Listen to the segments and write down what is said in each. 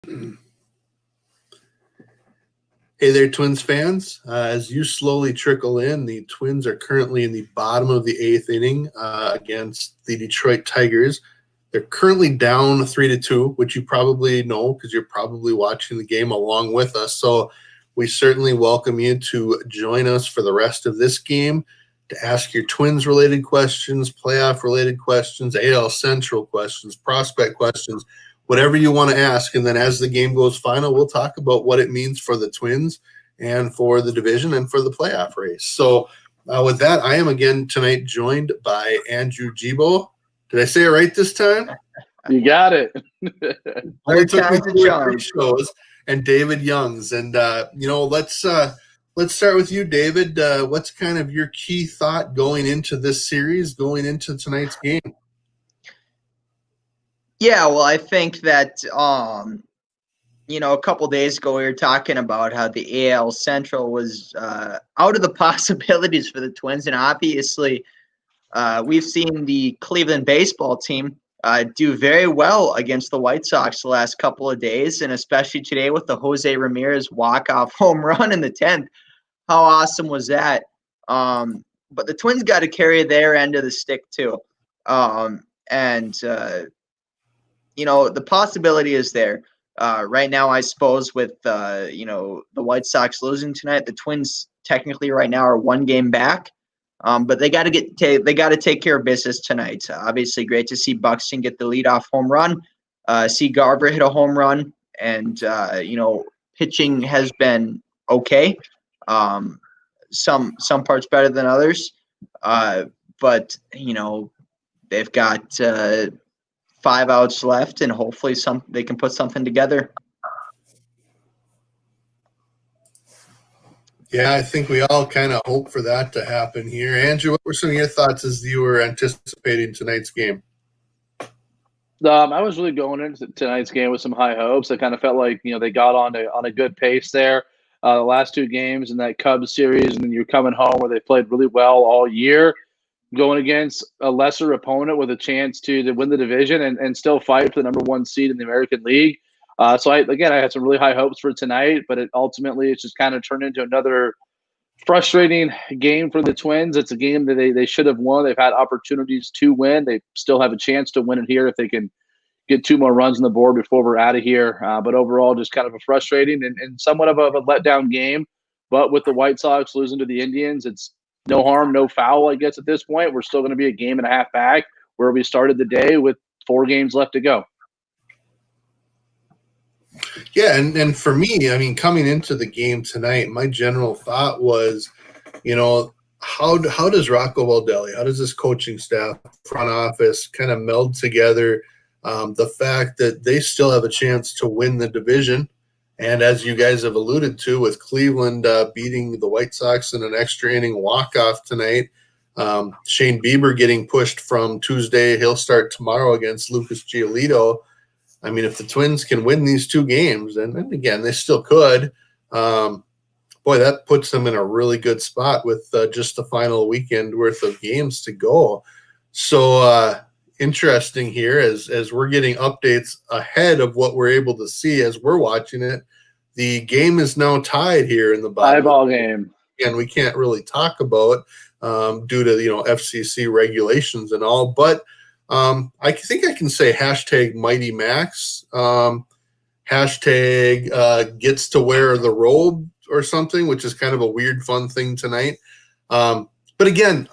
Hey there, Twins fans. As you slowly trickle in, the Twins are currently in the bottom of the 8th inning against the Detroit Tigers. They're currently down 3-2, which you probably know because you're probably watching the game along with us. So we certainly welcome you to join us for the rest of this game to ask your Twins-related questions, playoff-related questions, AL Central questions, prospect questions, whatever you want to ask. And then as the game goes final, we'll talk about what it means for the Twins and for the division and for the playoff race. So with that, I am again tonight joined by Andrew Gibo. Did I say it right this time? You got it. Only took me 2 or 3 shows. And David Youngs. And, let's start with you, David. What's kind of your key thought going into this series, going into tonight's game? Yeah, well, I think that, a couple days ago we were talking about how the AL Central was out of the possibilities for the Twins. And obviously we've seen the Cleveland baseball team do very well against the White Sox the last couple of days, and especially today with the Jose Ramirez walk-off home run in the 10th. How awesome was that? But the Twins got to carry their end of the stick too. The possibility is there. Right now, I suppose, with the White Sox losing tonight, the Twins technically right now are 1 game back. But they got to take care of business tonight. Obviously, great to see Buxton get the leadoff home run, see Garver hit a home run, and pitching has been okay. Some parts better than others, but they've got 5 outs left, and hopefully they can put something together. Yeah, I think we all kind of hope for that to happen here. Andrew, what were some of your thoughts as you were anticipating tonight's game? I was really going into tonight's game with some high hopes. I kind of felt like they got on a good pace there. The last 2 games in that Cubs series, and then you're coming home where they played really well all year, going against a lesser opponent with a chance to win the division and still fight for the number 1 seed in the American League. So I had some really high hopes for tonight, but it's just kind of turned into another frustrating game for the Twins. It's a game that they should have won. They've had opportunities to win. They still have a chance to win it here if they can get 2 more runs on the board before we're out of here. But overall, just kind of a frustrating and somewhat of a letdown game. But with the White Sox losing to the Indians, it's no harm, no foul, I guess, at this point. We're still going to be a game and a half back where we started the day with 4 games left to go. Yeah, and for me, I mean, coming into the game tonight, my general thought was, how does Rocco Baldelli, how does this coaching staff, front office kind of meld together the fact that they still have a chance to win the division? And as you guys have alluded to, with Cleveland beating the White Sox in an extra inning walk-off tonight, Shane Bieber getting pushed from Tuesday, he'll start tomorrow against Lucas Giolito. I mean, if the Twins can win these 2 games, and again, they still could, that puts them in a really good spot with just the final weekend worth of games to go. So interesting here as we're getting updates ahead of what we're able to see as we're watching it. The game is now tied here in the bottom. 5-ball game. And we can't really talk about due to, FCC regulations and all, but I think I can say hashtag Mighty Max, hashtag gets to wear the robe or something, which is kind of a weird, fun thing tonight. But again,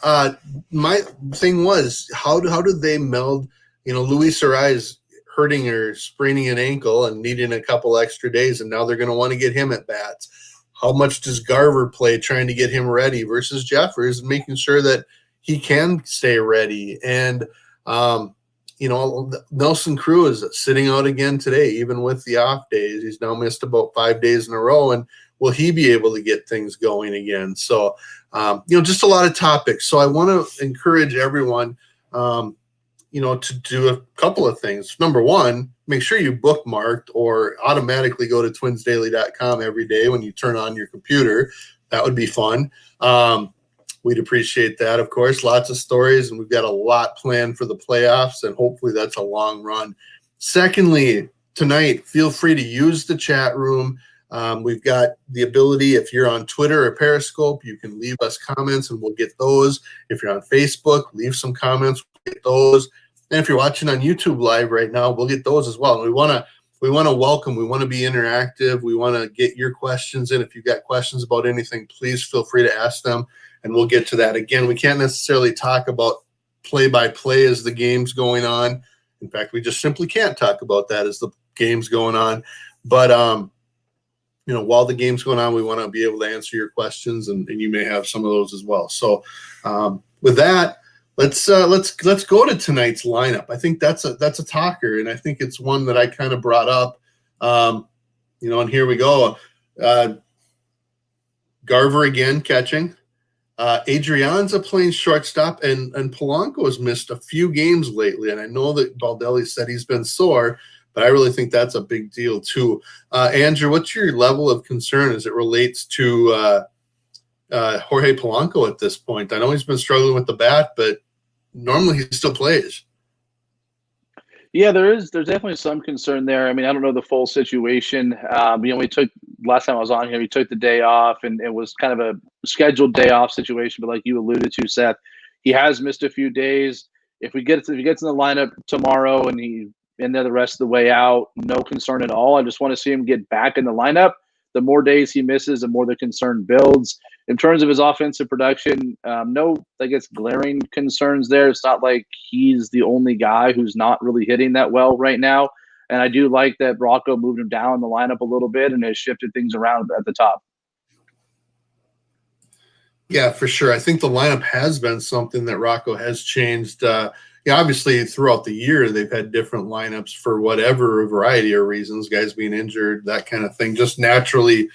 my thing was, how do they meld, Luis Arraez hurting or spraining an ankle and needing a couple extra days, and now they're going to want to get him at bats. How much does Garver play trying to get him ready versus Jeffers and making sure that he can stay ready? And Nelson Cruz is sitting out again today, even with the off days. He's now missed about 5 days in a row, and will he be able to get things going again? So, just a lot of topics. So I want to encourage everyone, to do a couple of things. Number one, make sure you bookmarked or automatically go to twinsdaily.com every day when you turn on your computer. That would be fun. We'd appreciate that, of course. Lots of stories, and we've got a lot planned for the playoffs, and hopefully that's a long run. Secondly, tonight, feel free to use the chat room. We've got the ability, if you're on Twitter or Periscope, you can leave us comments and we'll get those. If you're on Facebook, leave some comments, we'll get those. And if you're watching on YouTube Live right now, we'll get those as well. And we want to welcome, we want to be interactive. We want to get your questions in. If you've got questions about anything, please feel free to ask them and we'll get to that. Again, we can't necessarily talk about play-by-play as the game's going on. In fact, we just simply can't talk about that as the game's going on. But, while the game's going on, we want to be able to answer your questions, and you may have some of those as well. So with that, let's go to tonight's lineup. I think that's a talker, and I think it's one that I kind of brought up. And here we go. Garver again catching. Adrianza playing shortstop, and Polanco has missed a few games lately. And I know that Baldelli said he's been sore, but I really think that's a big deal too. Andrew, what's your level of concern as it relates to Jorge Polanco at this point? I know he's been struggling with the bat, but normally he still plays. Yeah, there's definitely some concern there. I mean, I don't know the full situation. We took last time I was on here, we took the day off, and it was kind of a scheduled day off situation. But like you alluded to, Seth, he has missed a few days. If he gets in the lineup tomorrow and he's in there the rest of the way out, no concern at all. I just want to see him get back in the lineup. The more days he misses, the more the concern builds. In terms of his offensive production, no, I guess, glaring concerns there. It's not like he's the only guy who's not really hitting that well right now. And I do like that Rocco moved him down in the lineup a little bit and has shifted things around at the top. Yeah, for sure. I think the lineup has been something that Rocco has changed. Obviously throughout the year, they've had different lineups for whatever a variety of reasons, guys being injured, that kind of thing, just naturally,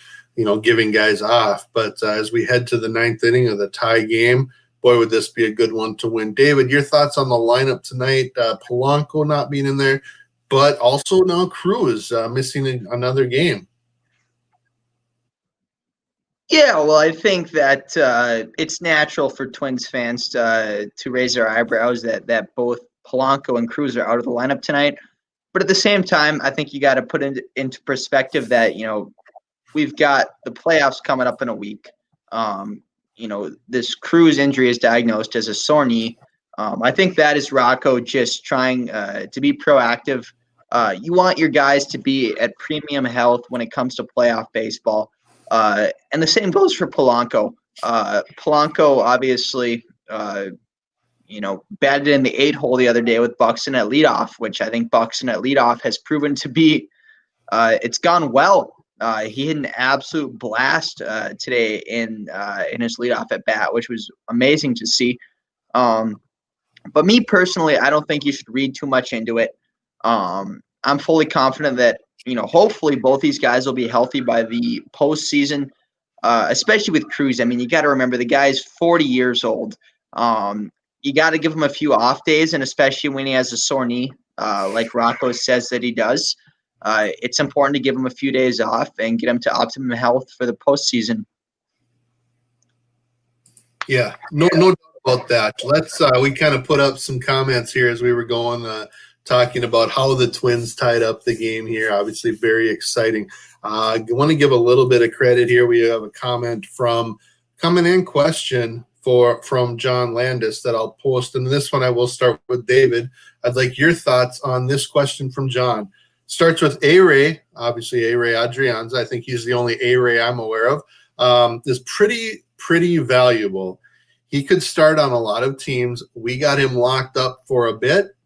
giving guys off. But as we head to the ninth inning of the tie game, boy, would this be a good one to win. David, your thoughts on the lineup tonight? Polanco not being in there, but also now Cruz missing another game. Yeah, well, I think that it's natural for Twins fans to raise their eyebrows that both Polanco and Cruz are out of the lineup tonight. But at the same time, I think you got to put into perspective that, we've got the playoffs coming up in a week. This Cruz injury is diagnosed as a sore knee. I think that is Rocco just trying to be proactive. You want your guys to be at premium health when it comes to playoff baseball. And the same goes for Polanco. Polanco obviously, batted in the 8-hole the other day with Buxton at leadoff, which I think Buxton at leadoff has proven to be, it's gone well. He hit an absolute blast today in his leadoff at bat, which was amazing to see. But me personally, I don't think you should read too much into it. I'm fully confident that, hopefully both these guys will be healthy by the postseason, especially with Cruz. I mean, you got to remember the guy's 40 years old. You got to give him a few off days, and especially when he has a sore knee, like Rocco says that he does. It's important to give him a few days off and get him to optimum health for the postseason. Yeah, no doubt about that. Let's we kind of put up some comments here as we were going, talking about how the Twins tied up the game here. Obviously, very exciting. I want to give a little bit of credit here. We have a comment from coming in question from John Landis that I'll post. And this one I will start with David. I'd like your thoughts on this question from John. Starts with A-Ray, obviously A-Ray Adrianza. I think he's the only A-Ray I'm aware of. Is pretty valuable. He could start on a lot of teams. We got him locked up for a bit, ?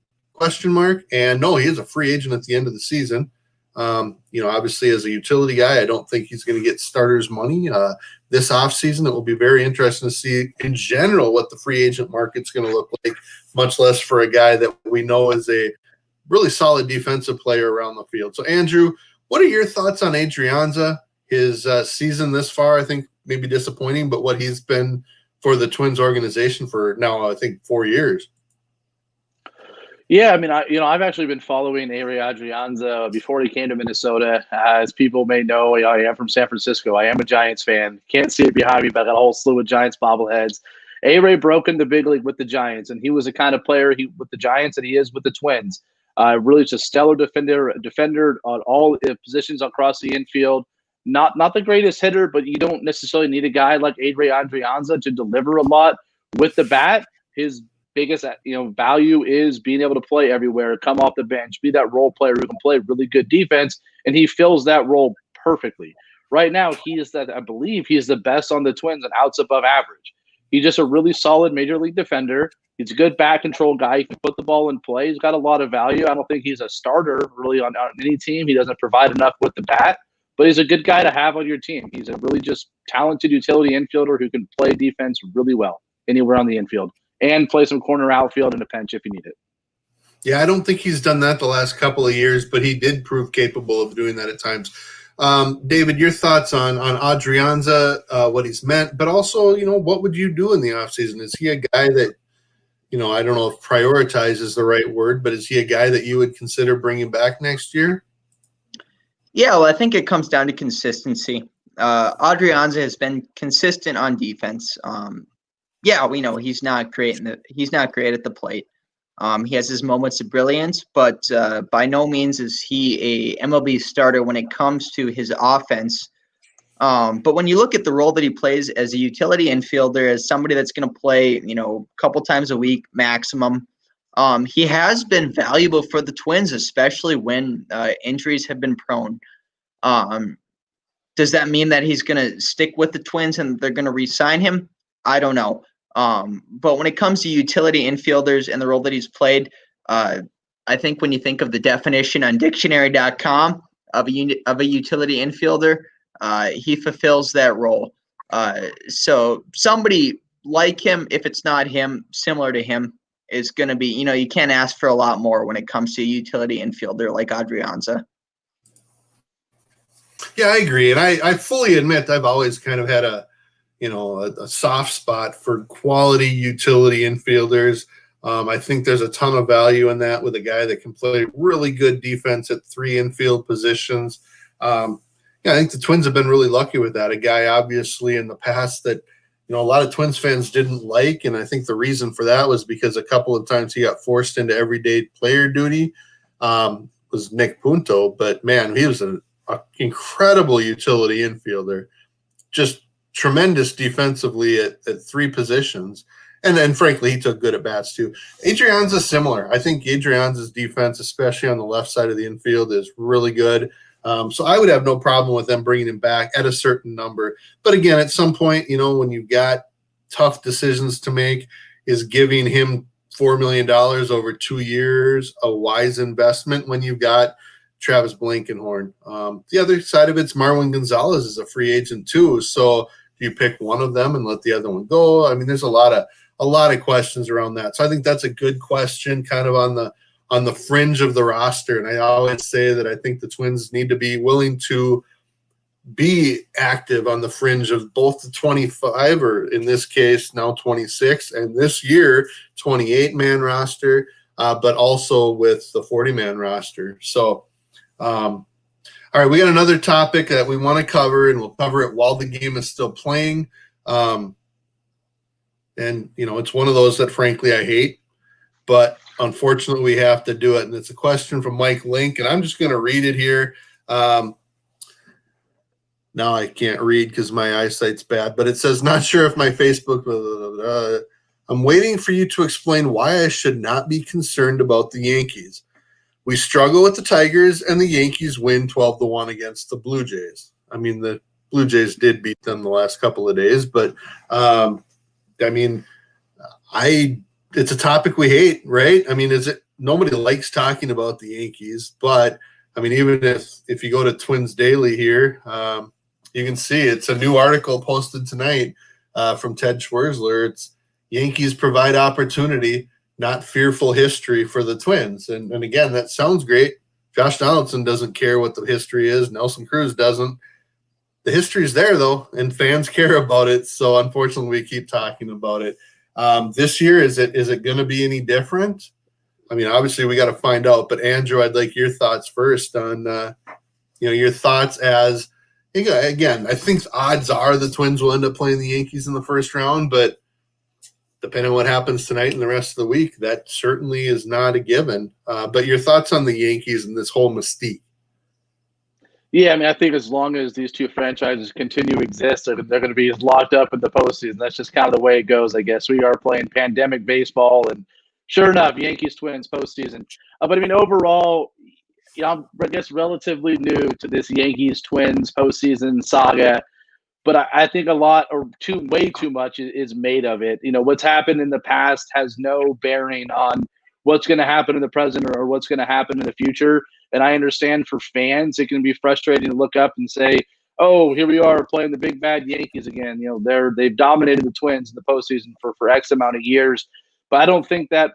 And no, he is a free agent at the end of the season. Obviously as a utility guy, I don't think he's going to get starters money this offseason. It will be very interesting to see in general what the free agent market's going to look like, much less for a guy that we know is a really solid defensive player around the field. So, Andrew, what are your thoughts on Adrianza? His season this far, I think, maybe disappointing, but what he's been for the Twins organization for now, I think, 4 years. Yeah, I mean, I've actually been following A-Ray Adrianza before he came to Minnesota. As people may know, I am from San Francisco. I am a Giants fan. Can't see it behind me, but I got a whole slew of Giants bobbleheads. A-Ray broke in the big league with the Giants, and he was the kind of player with the Giants that he is with the Twins. Really, just a stellar defender on all positions across the infield. Not the greatest hitter, but you don't necessarily need a guy like Adrian Adrianza to deliver a lot with the bat. His biggest value is being able to play everywhere, come off the bench, be that role player who can play really good defense, and he fills that role perfectly. Right now, I believe he's the best on the Twins and outs above average. He's just a really solid major league defender. He's a good bat control guy. He can put the ball in play. He's got a lot of value. I don't think he's a starter really on any team. He doesn't provide enough with the bat, but he's a good guy to have on your team. He's a really just talented utility infielder who can play defense really well anywhere on the infield and play some corner outfield in a pinch if you need it. Yeah, I don't think he's done that the last couple of years, but he did prove capable of doing that at times. David, your thoughts on Adrianza, what he's meant, but also, what would you do in the offseason? Is he a guy that, I don't know if prioritize is the right word, but is he a guy that you would consider bringing back next year? Yeah, well, I think it comes down to consistency. Adrianza has been consistent on defense. Yeah, we know he's not great at the plate. He has his moments of brilliance, but by no means is he a MLB starter when it comes to his offense. But when you look at the role that he plays as a utility infielder, as somebody that's going to play, a couple times a week maximum, he has been valuable for the Twins, especially when injuries have been prone. Does that mean that he's going to stick with the Twins and they're going to re-sign him? I don't know. But when it comes to utility infielders and the role that he's played, I think when you think of the definition on dictionary.com of a utility infielder, he fulfills that role. So somebody like him, if it's not him, similar to him, is going to be, you can't ask for a lot more when it comes to a utility infielder like Adrianza. Yeah, I agree. And I fully admit I've always kind of had a soft spot for quality utility infielders. I think there's a ton of value in that with a guy that can play really good defense at 3 infield positions. I think the Twins have been really lucky with that. A guy, obviously, in the past that, a lot of Twins fans didn't like. And I think the reason for that was because a couple of times he got forced into everyday player duty was Nick Punto. But, man, he was an incredible utility infielder. Just tremendous defensively at 3 positions. And then, frankly, he took good at bats, too. Adrianza's similar. I think Adrianza's defense, especially on the left side of the infield, is really good. So I would have no problem with them bringing him back at a certain number. But, again, at some point, when you've got tough decisions to make, is giving him $4 million over 2 years a wise investment when you've got Travis Blankenhorn? The other side of it's Marwin Gonzalez is a free agent, too. So do you pick one of them and let the other one go? I mean, there's a lot of questions around that. So I think that's a good question, kind of on the fringe of the roster. And I always say that I think the Twins need to be willing to be active on the fringe of both the 25, or in this case now 26, and this year 28-man roster, but also with the 40-man roster. So, all right, we got another topic that we want to cover, and we'll cover it while the game is still playing. And, it's one of those that, frankly, I hate, but unfortunately we have to do it. And it's a question from Mike Link, and I'm just going to read it here. Now I can't read because my eyesight's bad, but it says, not sure if my Facebook I'm waiting for you to explain why I should not be concerned about the Yankees. We struggle with the Tigers, and the Yankees win 12-1 against the Blue Jays. I mean, the Blue Jays did beat them the last couple of days, but it's a topic we hate, right? I mean, nobody likes talking about the Yankees, but I mean, even if you go to Twins Daily here, you can see it's a new article posted tonight from Ted Schwerzler. It's Yankees provide opportunity, not fearful history for the Twins. And again, that sounds great. Josh Donaldson doesn't care what the history is. Nelson Cruz doesn't. The history is there, though, and fans care about it. So, unfortunately, we keep talking about it. This year, is it going to be any different? I mean, obviously, we got to find out. But, Andrew, I'd like your thoughts first on, your thoughts as – again, I think odds are the Twins will end up playing the Yankees in the first round, but depending on what happens tonight and the rest of the week, that certainly is not a given. But your thoughts on the Yankees and this whole mystique? Yeah, I mean, I think as long as these two franchises continue to exist, they're going to be locked up in the postseason. That's just kind of the way it goes, I guess. We are playing pandemic baseball, and sure enough, Yankees Twins postseason. But I mean, overall, I'm, I guess, relatively new to this Yankees Twins postseason saga. But I think a lot, or way too much, is made of it. You know, what's happened in the past has no bearing on what's going to happen in the present or what's going to happen in the future. And I understand for fans, it can be frustrating to look up and say, "Oh, here we are playing the big bad Yankees again." You know, they've dominated the Twins in the postseason for X amount of years. But I don't think that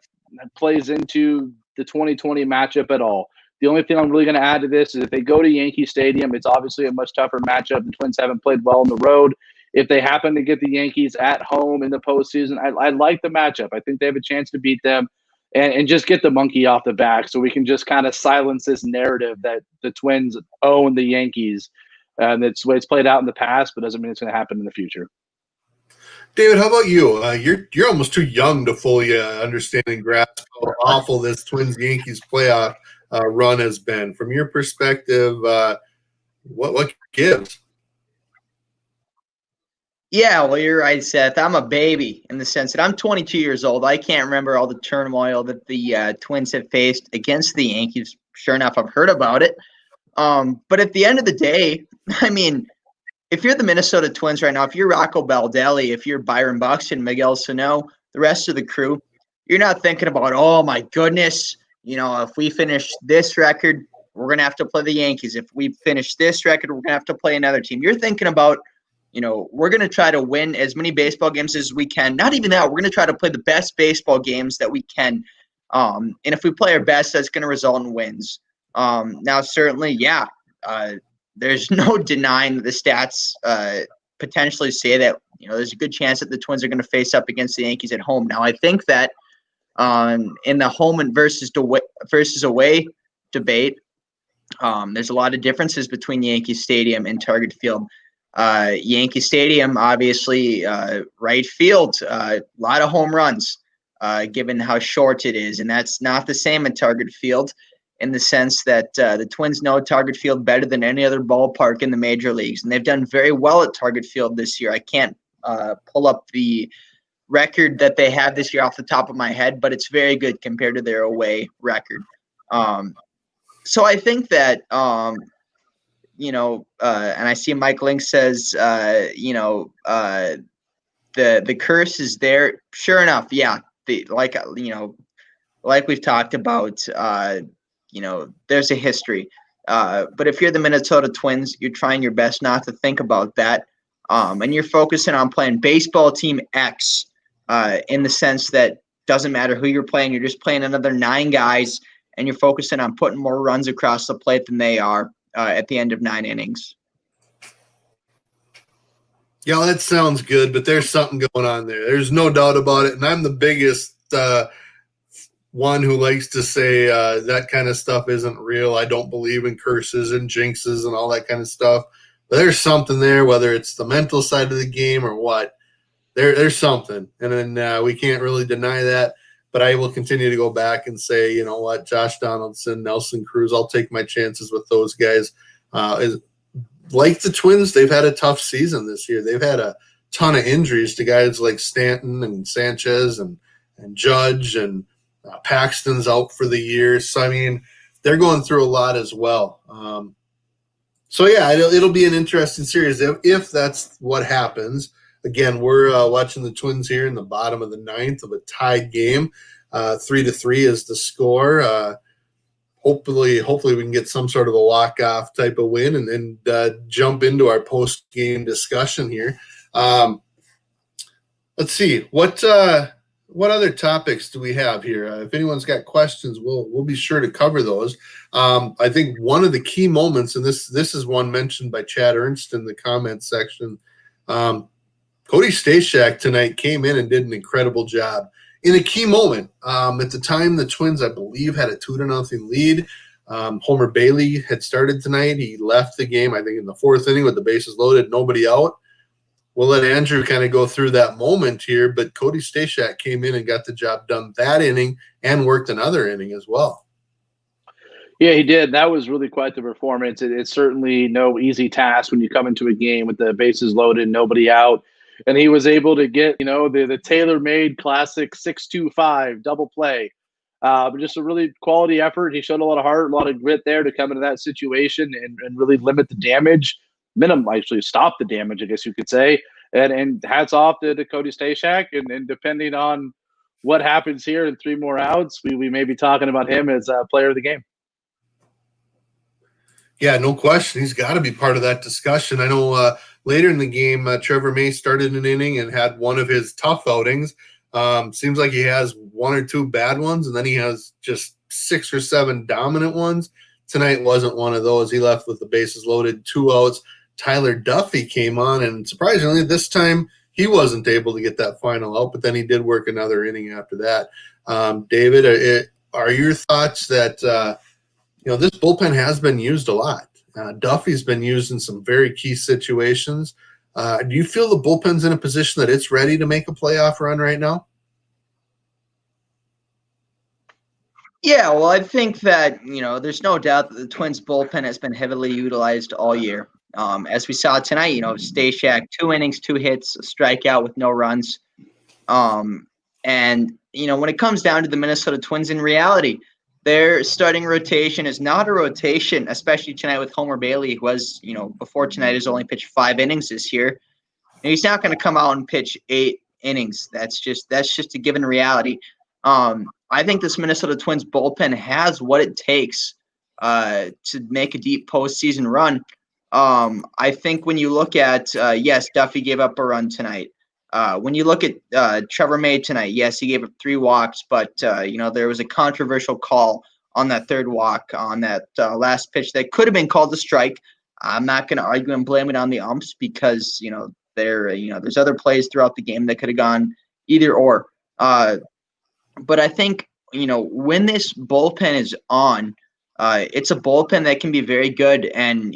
plays into the 2020 matchup at all. The only thing I'm really going to add to this is if they go to Yankee Stadium, it's obviously a much tougher matchup. The Twins haven't played well on the road. If they happen to get the Yankees at home in the postseason, I like the matchup. I think they have a chance to beat them and just get the monkey off the back so we can just kind of silence this narrative that the Twins own the Yankees. And it's the way it's played out in the past, but doesn't mean it's going to happen in the future. David, how about you? You're almost too young to fully understand and grasp how awful this Twins-Yankees playoff run has been. From your perspective, what gives? Yeah, well, you're right, Seth. I'm a baby in the sense that I'm 22 years old. I can't remember all the turmoil that the Twins have faced against the Yankees. Sure enough, I've heard about it. But at the end of the day, I mean, if you're the Minnesota Twins right now, if you're Rocco Baldelli, if you're Byron Buxton, Miguel Sano, the rest of the crew, you're not thinking about, oh, my goodness, you know, if we finish this record, we're going to have to play the Yankees. If we finish this record, we're going to have to play another team. You're thinking about, you know, we're going to try to win as many baseball games as we can. Not even that. We're going to try to play the best baseball games that we can. And if we play our best, that's going to result in wins. Now, certainly, yeah, there's no denying that the stats potentially say that, you know, there's a good chance that the Twins are going to face up against the Yankees at home. Now, I think that in the home and versus away debate, there's a lot of differences between Yankee Stadium and Target Field. Yankee Stadium, obviously, right field, a lot of home runs, given how short it is. And that's not the same at Target Field in the sense that the Twins know Target Field better than any other ballpark in the major leagues. And they've done very well at Target Field this year. I can't pull up the record that they have this year off the top of my head, but it's very good compared to their away record. So I think that, you know, and I see Mike Link says, you know, the curse is there. Sure enough, yeah. Like we've talked about, you know, there's a history. But if you're the Minnesota Twins, you're trying your best not to think about that. And you're focusing on playing baseball team X in the sense that doesn't matter who you're playing. You're just playing another 9 guys, and you're focusing on putting more runs across the plate than they are at the end of 9 innings. Yeah, that sounds good, but there's something going on there. There's no doubt about it. And I'm the biggest one who likes to say that kind of stuff isn't real. I don't believe in curses and jinxes and all that kind of stuff. But there's something there, whether it's the mental side of the game or what. There's something. And then we can't really deny that. But I will continue to go back and say, you know what, Josh Donaldson, Nelson Cruz, I'll take my chances with those guys. Like the Twins, they've had a tough season this year. They've had a ton of injuries to guys like Stanton and Sanchez and Judge, and Paxton's out for the year. So, I mean, they're going through a lot as well. So, yeah, it'll be an interesting series if that's what happens. Again, we're watching the Twins here in the bottom of the 9th of a tied game. 3-3 is the score. Hopefully we can get some sort of a walk-off type of win and then jump into our post-game discussion here. Let's see. What other topics do we have here? If anyone's got questions, we'll be sure to cover those. I think one of the key moments, and this is one mentioned by Chad Ernst in the comments section, Cody Stashak tonight came in and did an incredible job in a key moment. At the time, the Twins, I believe, had a 2-0 lead. Homer Bailey had started tonight. He left the game, I think, in the 4th inning with the bases loaded, nobody out. we'll let Andrew kind of go through that moment here, but Cody Stashak came in and got the job done that inning and worked another inning as well. Yeah, he did. That was really quite the performance. It's certainly no easy task when you come into a game with the bases loaded, nobody out. And he was able to get, the tailor-made classic 6-2-5 double play. Just a really quality effort. He showed a lot of heart, a lot of grit there to come into that situation and really limit the damage, actually stop the damage, I guess you could say. And hats off to Cody Stashak. And depending on what happens here in 3 more outs, we may be talking about him as a player of the game. Yeah, no question. He's got to be part of that discussion. I know later in the game, Trevor May started an inning and had one of his tough outings. Seems like he has 1 or 2 bad ones, and then he has just 6 or 7 dominant ones. Tonight wasn't one of those. He left with the bases loaded, 2 outs. Tyler Duffy came on, and surprisingly, this time he wasn't able to get that final out, but then he did work another inning after that. David, are your thoughts that this bullpen has been used a lot? Duffy's been used in some very key situations. Do you feel the bullpen's in a position that it's ready to make a playoff run right now? Yeah, well, I think that, there's no doubt that the Twins bullpen has been heavily utilized all year. As we saw tonight, Stashak, 2 innings, 2 hits, a strikeout with no runs. And, when it comes down to the Minnesota Twins, in reality, their starting rotation is not a rotation, especially tonight with Homer Bailey, who was, before tonight has only pitched 5 innings this year. And he's not going to come out and pitch 8 innings. That's just a given reality. I think this Minnesota Twins bullpen has what it takes to make a deep postseason run. I think when you look at, yes, Duffy gave up a run tonight. When you look at Trevor May tonight, yes, he gave up 3 walks, but, there was a controversial call on that 3rd walk on that last pitch that could have been called a strike. I'm not going to argue and blame it on the umps because, there's other plays throughout the game that could have gone either or. But I think, when this bullpen is on, it's a bullpen that can be very good. And,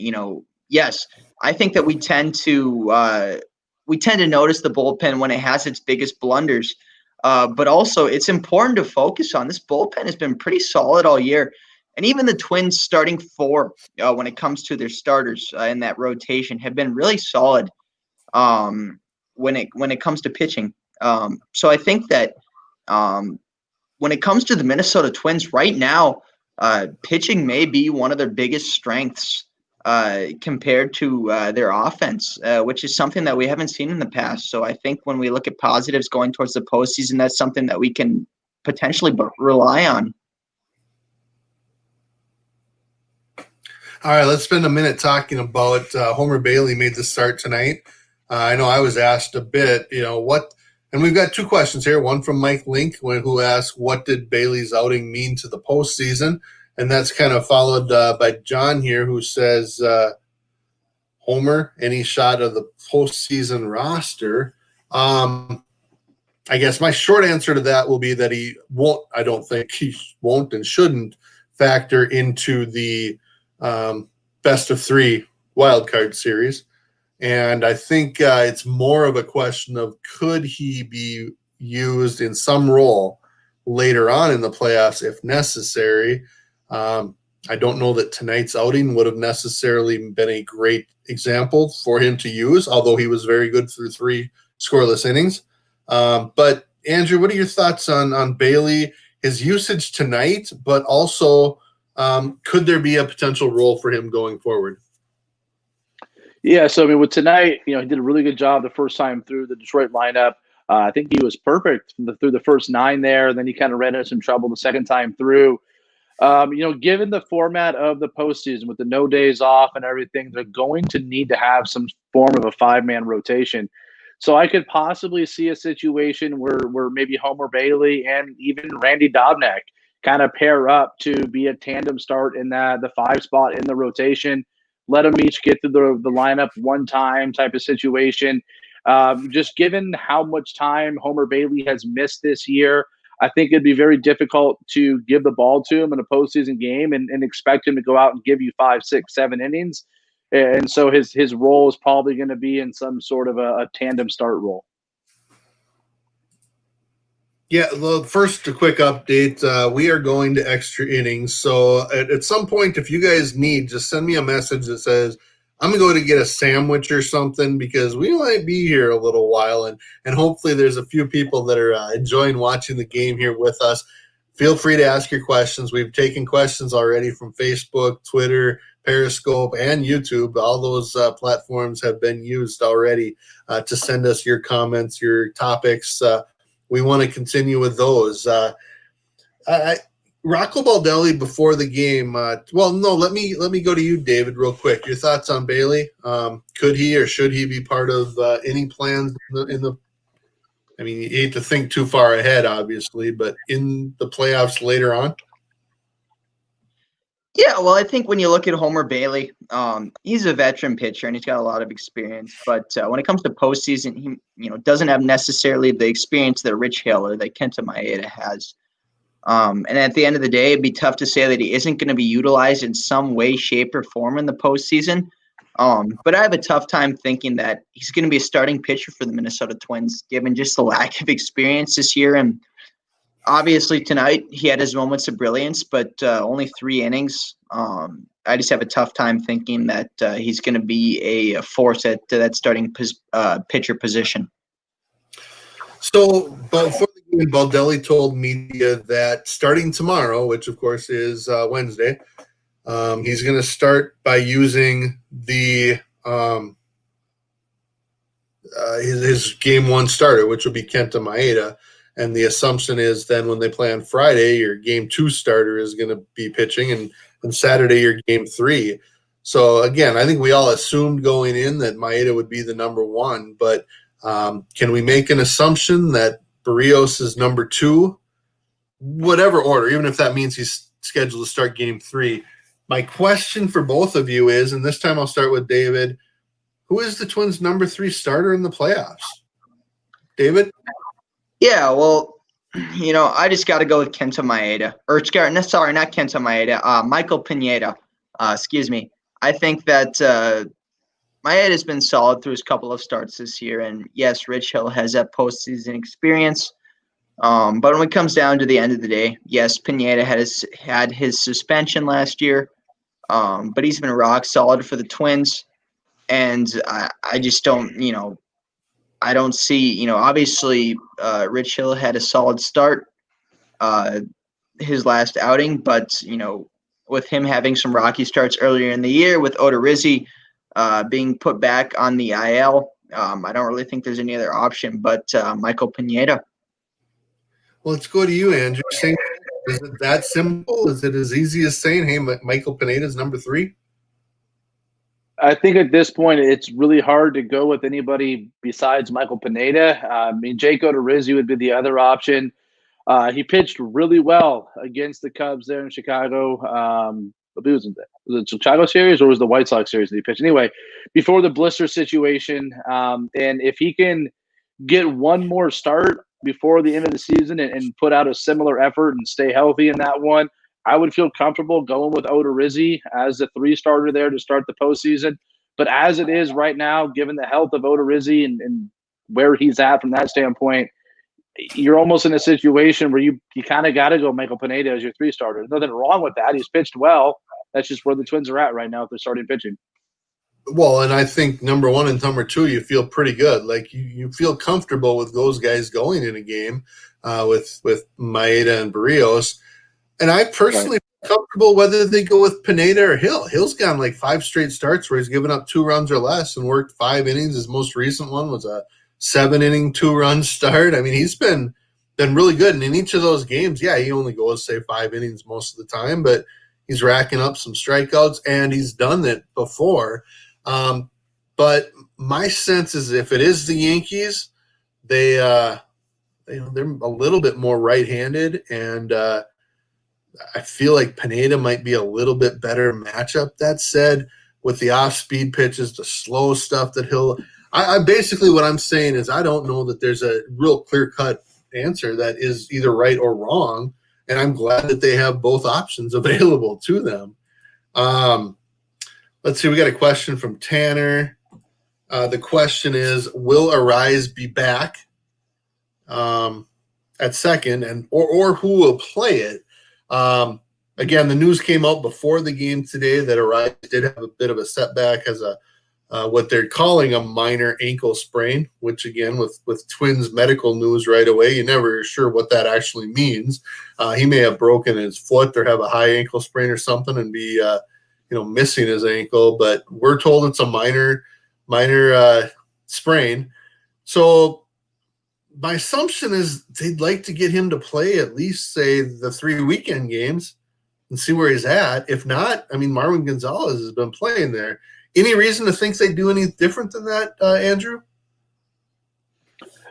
yes, I think that we tend to notice the bullpen when it has its biggest blunders. But also it's important to focus on. This bullpen has been pretty solid all year. And even the Twins starting 4, when it comes to their starters in that rotation, have been really solid when it comes to pitching. So I think that when it comes to the Minnesota Twins right now, pitching may be one of their biggest strengths compared to their offense, which is something that we haven't seen in the past. So I think when we look at positives going towards the postseason, that's something that we can potentially rely on. All right, let's spend a minute talking about Homer Bailey made the start tonight. I know I was asked a bit, and we've got 2 questions here. One from Mike Link, who asked, what did Bailey's outing mean to the postseason? And that's kind of followed by John here, who says, Homer, any shot of the postseason roster? I guess my short answer to that will be that he won't. I don't think he won't and shouldn't factor into the best of 3 wild card series. And I think it's more of a question of could he be used in some role later on in the playoffs if necessary. I don't know that tonight's outing would have necessarily been a great example for him to use, although he was very good through 3 scoreless innings. But Andrew, what are your thoughts on Bailey, his usage tonight, but also could there be a potential role for him going forward? Yeah, so with tonight, he did a really good job the first time through the Detroit lineup. I think he was perfect through the first 9 there. And then he kind of ran into some trouble the second time through. Given the format of the postseason with the no days off and everything, they're going to need to have some form of a 5-man rotation. So I could possibly see a situation where maybe Homer Bailey and even Randy Dobnak kind of pair up to be a tandem start in the 5 spot in the rotation. Let them each get through the lineup one time type of situation. Just given how much time Homer Bailey has missed this year, I think it'd be very difficult to give the ball to him in a postseason game and expect him to go out and give you 5, 6, 7 innings. And so his role is probably going to be in some sort of a tandem start role. Yeah, well, first, a quick update. We are going to extra innings. So at some point, if you guys need, just send me a message that says, I'm going to get a sandwich or something because we might be here a little while. And hopefully there's a few people that are enjoying watching the game here with us. Feel free to ask your questions. We've taken questions already from Facebook, Twitter, Periscope, and YouTube. All those platforms have been used already to send us your comments, your topics. We want to continue with those. Rocco Baldelli before the game. Let me go to you, David, real quick. Your thoughts on Bailey? Could he or should he be part of any plans in the? I mean, you hate to think too far ahead, obviously, but in the playoffs later on. Yeah, well, I think when you look at Homer Bailey, he's a veteran pitcher and he's got a lot of experience. But when it comes to postseason, he doesn't have necessarily the experience that Rich Hill or that Kenta Maeda has. And at the end of the day, it'd be tough to say that he isn't going to be utilized in some way, shape, or form in the postseason. But I have a tough time thinking that he's going to be a starting pitcher for the Minnesota Twins, given just the lack of experience this year. And obviously tonight he had his moments of brilliance, but only 3 innings. I just have a tough time thinking that he's going to be a force at that starting pitcher position. So, before the game, Baldelli told media that starting tomorrow, which of course is Wednesday, he's going to start by using the his game 1 starter, which will be Kenta Maeda. And the assumption is then when they play on Friday, your game 2 starter is going to be pitching, and Saturday your game 3. So again, I think we all assumed going in that Maeda would be the number 1, but can we make an assumption that Barrios is number 2? Whatever order, even if that means he's scheduled to start game 3. My question for both of you is, and this time I'll start with David, who is the Twins' number 3 starter in the playoffs? David? Yeah, well, I just got to go with Kenta Maeda. Not Kenta Maeda, Michael Pineda. Excuse me. I think that Maeda has been solid through his couple of starts this year. And yes, Rich Hill has that postseason experience. But when it comes down to the end of the day, yes, Pineda had his suspension last year. But he's been rock solid for the Twins. And I just don't, I don't see, obviously Rich Hill had a solid start his last outing, but, with him having some rocky starts earlier in the year, with Odorizzi being put back on the IL, I don't really think there's any other option but Michael Pineda. Well, let's go to you, Andrew. Is it that simple? Is it as easy as saying, hey, Michael Pineda's number 3? I think at this point, it's really hard to go with anybody besides Michael Pineda. I mean, Jake Odorizzi would be the other option. He pitched really well against the Cubs there in Chicago. Was it the Chicago series or was the White Sox series that he pitched? Anyway, before the blister situation. And if he can get one more start before the end of the season and put out a similar effort and stay healthy in that one, I would feel comfortable going with Odorizzi as the 3 starter there to start the postseason. But as it is right now, given the health of Odorizzi and where he's at from that standpoint, you're almost in a situation where you kind of got to go Michael Pineda as your 3 starter. There's nothing wrong with that. He's pitched well. That's just where the Twins are at right now if they're starting pitching. Well, and I think number 1 and number 2, you feel pretty good. Like you feel comfortable with those guys going in a game with Maeda and Barrios. And I personally feel comfortable whether they go with Pineda or Hill. Hill's gone like 5 straight starts where he's given up 2 runs or less and worked 5 innings. His most recent one was a 7-inning, 2-run start. I mean, he's been really good. And in each of those games, yeah, he only goes, say, 5 innings most of the time, but he's racking up some strikeouts, and he's done it before. But my sense is if it is the Yankees, they're a little bit more right-handed, and I feel like Pineda might be a little bit better matchup. That said, with the off-speed pitches, the slow stuff that I basically what I'm saying is I don't know that there's a real clear-cut answer that is either right or wrong, and I'm glad that they have both options available to them. Let's see. We got a question from Tanner. The question is, will Arise be back at second, or who will play it? Again, the news came out before the game today that Arise did have a bit of a setback as what they're calling a minor ankle sprain, which again, with Twins medical news right away, you're never sure what that actually means. He may have broken his foot or have a high ankle sprain or something and be missing his ankle, but we're told it's a minor sprain. So my assumption is they'd like to get him to play at least, say, the 3 weekend games and see where he's at. If not, I mean, Marwin Gonzalez has been playing there. Any reason to think they do any different than that, Andrew?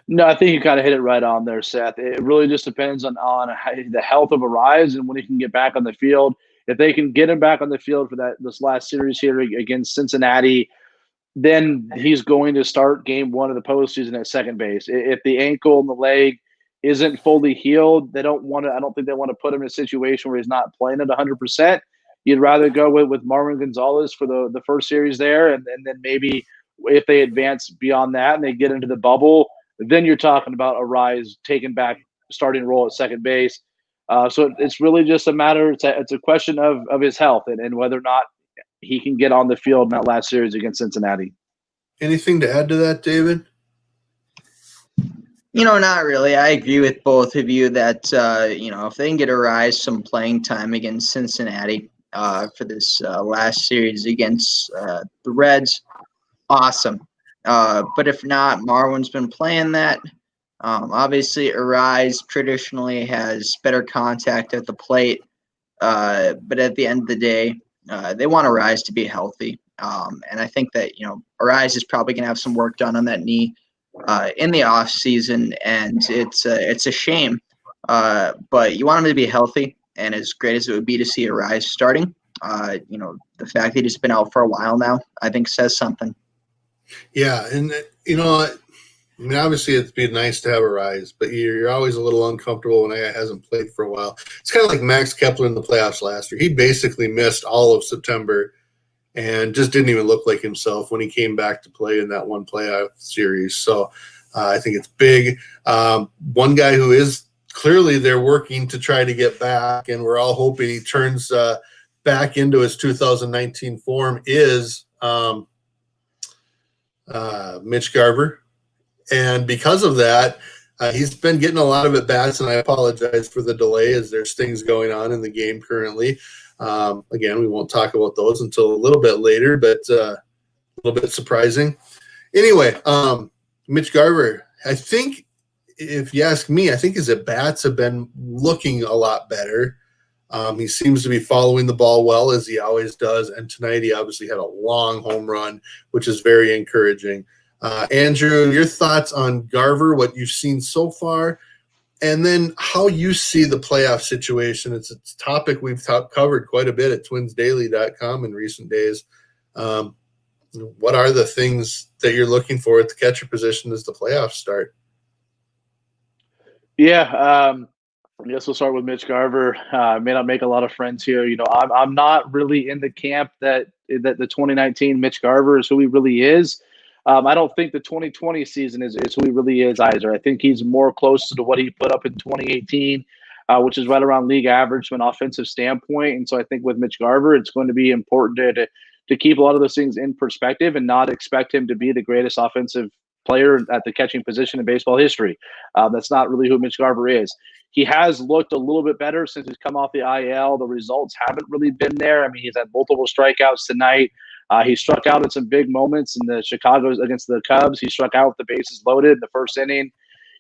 No, I think you kind of hit it right on there, Seth. It really just depends on the health of Arise and when he can get back on the field. If they can get him back on the field for this last series here against Cincinnati, then he's going to start game one of the postseason at second base. If the ankle and the leg isn't fully healed, I don't think they want to put him in a situation where he's not playing at 100%. You'd rather go with Marwin Gonzalez for the first series there, and then maybe if they advance beyond that and they get into the bubble, then you're talking about Arise taking back starting role at second base. So it's really just a matter. It's a question of his health and whether or not he can get on the field in that last series against Cincinnati. Anything to add to that, David? Not really. I agree with both of you that, if they can get Arise some playing time against Cincinnati for this last series against the Reds, awesome. But if not, Marwin's been playing that. Obviously, Arise traditionally has better contact at the plate. But at the end of the day, they want Arise to be healthy. And I think that, Arise is probably going to have some work done on that knee in the off season, and it's a shame. But you want him to be healthy, and as great as it would be to see Arise starting, the fact that he's been out for a while now, I think says something. Yeah, and obviously it'd be nice to have Arise, but you're always a little uncomfortable when a guy hasn't played for a while. It's kind of like Max Kepler in the playoffs last year. He basically missed all of September and just didn't even look like himself when he came back to play in that one playoff series. So I think it's big. One guy who is clearly they're working to try to get back, and we're all hoping he turns back into his 2019 form is Mitch Garver. And because of that, he's been getting a lot of at-bats, and I apologize for the delay as there's things going on in the game currently. Again, we won't talk about those until a little bit later, but a little bit surprising. Anyway, Mitch Garver, I think, if you ask me, I think his at-bats have been looking a lot better. He seems to be following the ball well, as he always does, and tonight he obviously had a long home run, which is very encouraging. Andrew, your thoughts on Garver, what you've seen so far, and then how you see the playoff situation. It's a topic we've covered quite a bit at twinsdaily.com in recent days. What are the things that you're looking for at the catcher position as the playoffs start? Yeah, I guess we'll start with Mitch Garver. I may not make a lot of friends here. I'm not really in the camp that the 2019 Mitch Garver is who he really is. I don't think the 2020 season is who he really is either. I think he's more close to what he put up in 2018, which is right around league average from an offensive standpoint. And so I think with Mitch Garver, it's going to be important to keep a lot of those things in perspective and not expect him to be the greatest offensive player at the catching position in baseball history. That's not really who Mitch Garver is. He has looked a little bit better since he's come off the IL. The results haven't really been there. I mean, he's had multiple strikeouts tonight. He struck out in some big moments in the Chicago's against the Cubs. He struck out with the bases loaded in the first inning.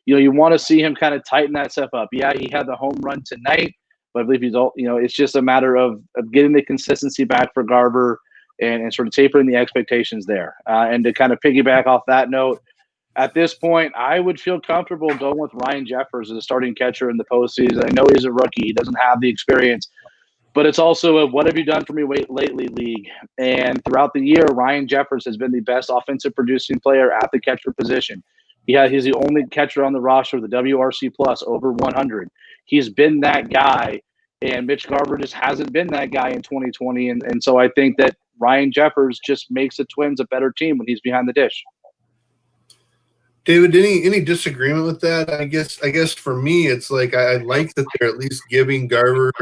You want to see him kind of tighten that stuff up. Yeah, he had the home run tonight, but I believe it's just a matter of getting the consistency back for Garver and sort of tapering the expectations there. And to kind of piggyback off that note, at this point, I would feel comfortable going with Ryan Jeffers as a starting catcher in the postseason. I know he's a rookie. He doesn't have the experience. But it's also a what have you done for me lately league. And throughout the year, Ryan Jeffers has been the best offensive producing player at the catcher position. He's the only catcher on the roster with the WRC plus over 100. He's been that guy, and Mitch Garver just hasn't been that guy in 2020. And so I think that Ryan Jeffers just makes the Twins a better team when he's behind the dish. David, any disagreement with that? I guess for me, it's like I like that they're at least giving Garver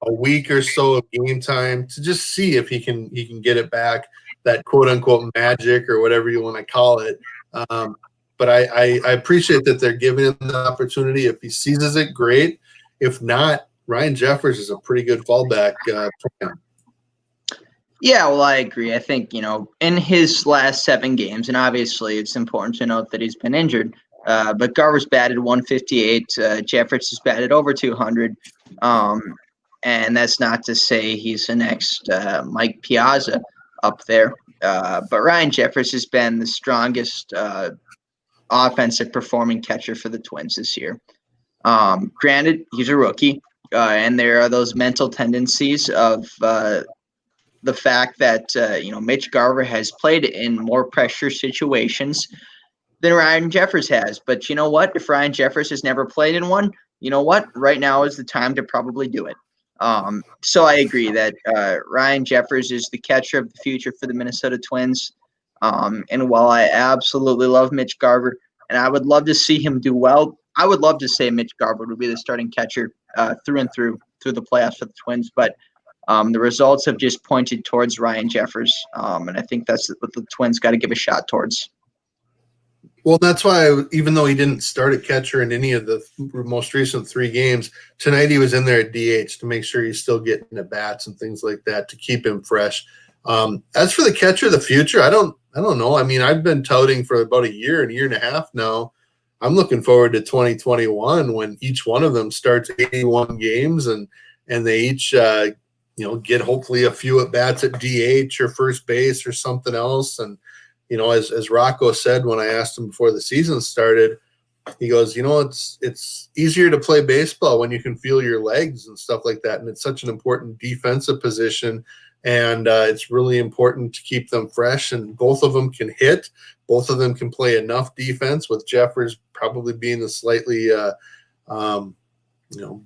a week or so of game time to just see if he can get it back, that quote unquote magic or whatever you want to call it. But I appreciate that they're giving him the opportunity. If he seizes it, great. If not, Ryan Jeffers is a pretty good fallback plan. Yeah, well, I agree. I think, in his last 7 games, and obviously it's important to note that he's been injured, but Garver's batted 158. Jeffers has batted over 200. And that's not to say he's the next Mike Piazza up there. But Ryan Jeffers has been the strongest offensive performing catcher for the Twins this year. Granted, he's a rookie, and there are those mental tendencies of the fact that Mitch Garver has played in more pressure situations than Ryan Jeffers has. But you know what? If Ryan Jeffers has never played in one, you know what? Right now is the time to probably do it. So I agree that Ryan Jeffers is the catcher of the future for the Minnesota Twins. And while I absolutely love Mitch Garver, and I would love to see him do well, I would love to say Mitch Garver would be the starting catcher through and through the playoffs for the Twins. But the results have just pointed towards Ryan Jeffers, and I think that's what the Twins got to give a shot towards. Well, that's why, even though he didn't start at catcher in any of the most recent 3 games, tonight he was in there at DH to make sure he's still getting at bats and things like that to keep him fresh. As for the catcher of the future, I don't know. I mean, I've been touting for about a year and a half now. I'm looking forward to 2021 when each one of them starts 81 games and they each get hopefully a few at bats at DH or first base or something else. And as Rocco said when I asked him before the season started, he goes, it's easier to play baseball when you can feel your legs and stuff like that. And it's such an important defensive position. And it's really important to keep them fresh. And both of them can hit. Both of them can play enough defense, with Jeffers probably being the slightly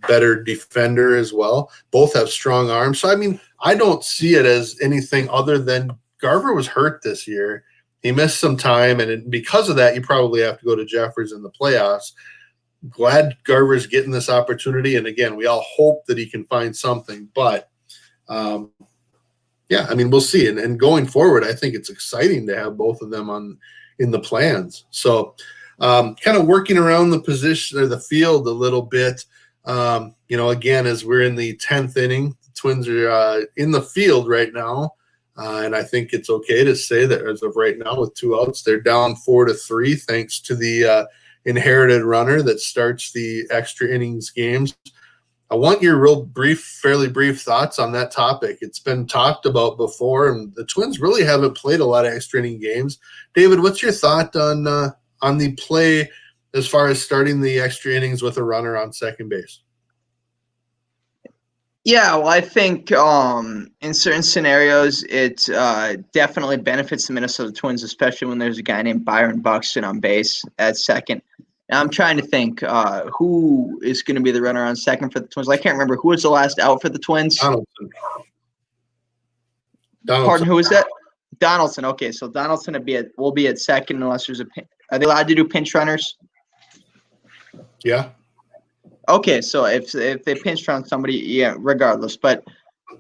better defender as well. Both have strong arms. So, I mean, I don't see it as anything other than Garver was hurt this year. He missed some time, and because of that, you probably have to go to Jeffers in the playoffs. Glad Garver's getting this opportunity, and again, we all hope that he can find something. But, we'll see. And going forward, I think it's exciting to have both of them in the plans. So, kind of working around the position or the field a little bit. Again, as we're in the 10th inning, the Twins are in the field right now. And I think it's okay to say that as of right now, with 2 outs, they're down 4-3, thanks to the inherited runner that starts the extra innings games. I want your fairly brief thoughts on that topic. It's been talked about before, and the Twins really haven't played a lot of extra inning games. David, what's your thought on the play as far as starting the extra innings with a runner on second base? Yeah, well, I think in certain scenarios, it definitely benefits the Minnesota Twins, especially when there's a guy named Byron Buxton on base at second. Now, I'm trying to think who is going to be the runner on second for the Twins. I can't remember. Who was the last out for the Twins? Donaldson. Pardon, who is that? Donaldson. Okay, so Donaldson will be at second unless there's a – are they allowed to do pinch runners? Yeah. Okay, so if they pinch run somebody, yeah, regardless. But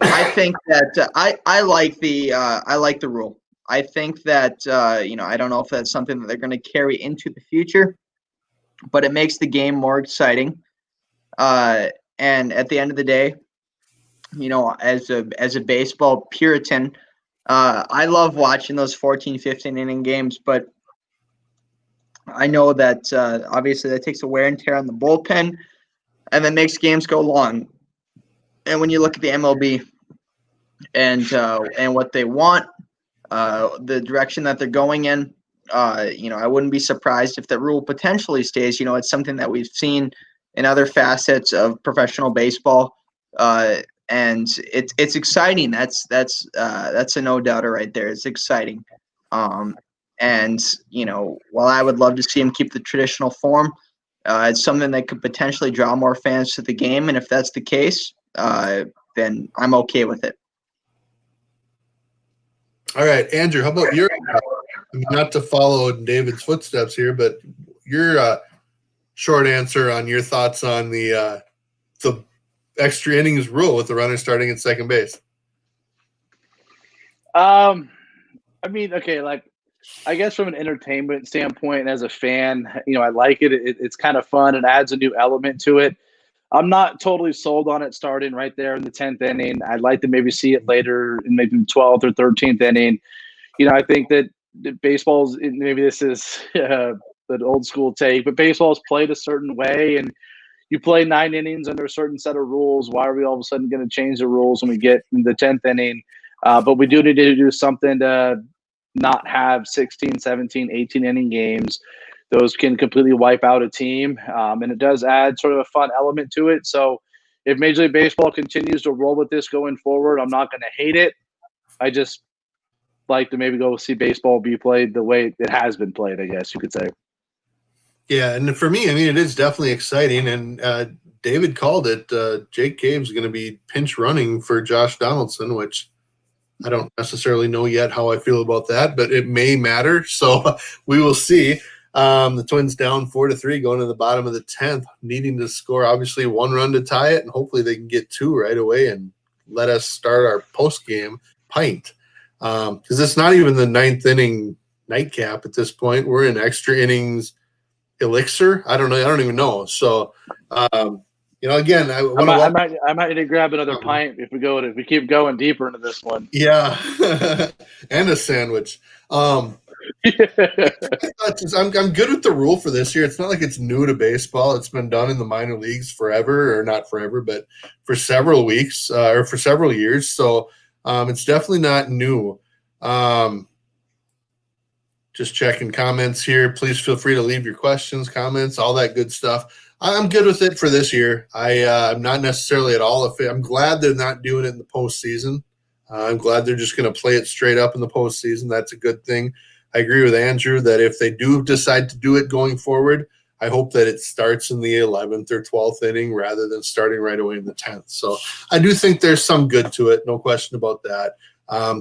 I think that I like the rule. I think that I don't know if that's something that they're going to carry into the future, but it makes the game more exciting. And at the end of the day, as a baseball Puritan, I love watching those 14, 15 inning games, but I know that obviously that takes a wear and tear on the bullpen, and that makes games go long. And when you look at the MLB and what they want, the direction that they're going in, I wouldn't be surprised if that rule potentially stays. It's something that we've seen in other facets of professional baseball, and it's exciting. That's a no doubter right there. It's exciting. And while I would love to see him keep the traditional form, it's something that could potentially draw more fans to the game. And if that's the case, then I'm okay with it. All right, Andrew, how about your not to follow David's footsteps here, but your short answer on your thoughts on the extra innings rule with the runner starting at second base? I mean, okay, like I guess from an entertainment standpoint, and as a fan, I like it. It's kind of fun. It adds a new element to it. I'm not totally sold on it starting right there in the 10th inning. I'd like to maybe see it later in maybe the 12th or 13th inning. I think that baseball's, maybe this is an old school take, but baseball's played a certain way, and you play 9 innings under a certain set of rules. Why are we all of a sudden going to change the rules when we get in the 10th inning? But we do need to do something to not have 16, 17, 18 inning games. Those can completely wipe out a team, and it does add sort of a fun element to it. So if Major League Baseball continues to roll with this going forward, I'm not going to hate it. I just like to maybe go see baseball be played the way it has been played, I guess you could say. Yeah, and for me, I mean, it is definitely exciting. And David called it. Jake Cave's going to be pinch running for Josh Donaldson, which I don't necessarily know yet how I feel about that, but it may matter. So we will see. The Twins down 4-3 going to the bottom of the 10th, needing to score obviously 1 run to tie it, and hopefully they can get 2 right away and let us start our post-game pint. Because it's not even the 9th inning nightcap at this point. We're in extra innings elixir. I don't know. I don't even know. So, again, I might need to grab another pint if we keep going deeper into this one. Yeah, and a sandwich. I'm good with the rule for this year. It's not like it's new to baseball. It's been done in the minor leagues forever, or not forever, but for several weeks or for several years. So it's definitely not new. Just checking comments here. Please feel free to leave your questions, comments, all that good stuff. I'm good with it for this year. I'm not necessarily at all. I'm glad they're not doing it in the postseason. I'm glad they're just going to play it straight up in the postseason. That's a good thing. I agree with Andrew that if they do decide to do it going forward, I hope that it starts in the 11th or 12th inning rather than starting right away in the 10th. So I do think there's some good to it. No question about that.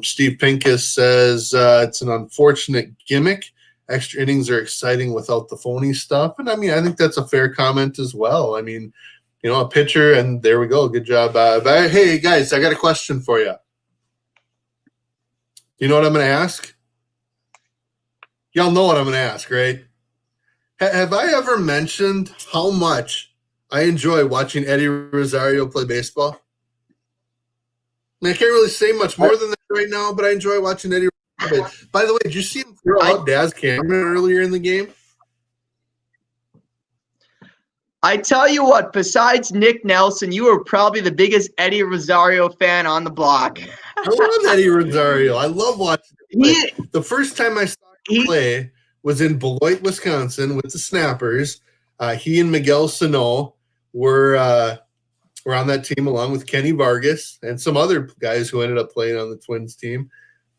Steve Pincus says it's an unfortunate gimmick. Extra innings are exciting without the phony stuff. And I mean, I think that's a fair comment as well. I mean, a pitcher, and there we go. Good job. Hey, guys, I got a question for you. You know what I'm going to ask? Y'all know what I'm going to ask, right? Have I ever mentioned how much I enjoy watching Eddie Rosario play baseball? I mean, I can't really say much more than that right now, but I enjoy watching Eddie Rosario. By the way, did you see him throw out Daz Cameron earlier in the game? I tell you what, besides Nick Nelson, you are probably the biggest Eddie Rosario fan on the block. I love Eddie Rosario. I love watching him play. The first time I saw him play was in Beloit, Wisconsin with the Snappers. He and Miguel Sano were on that team along with Kenny Vargas and some other guys who ended up playing on the Twins team.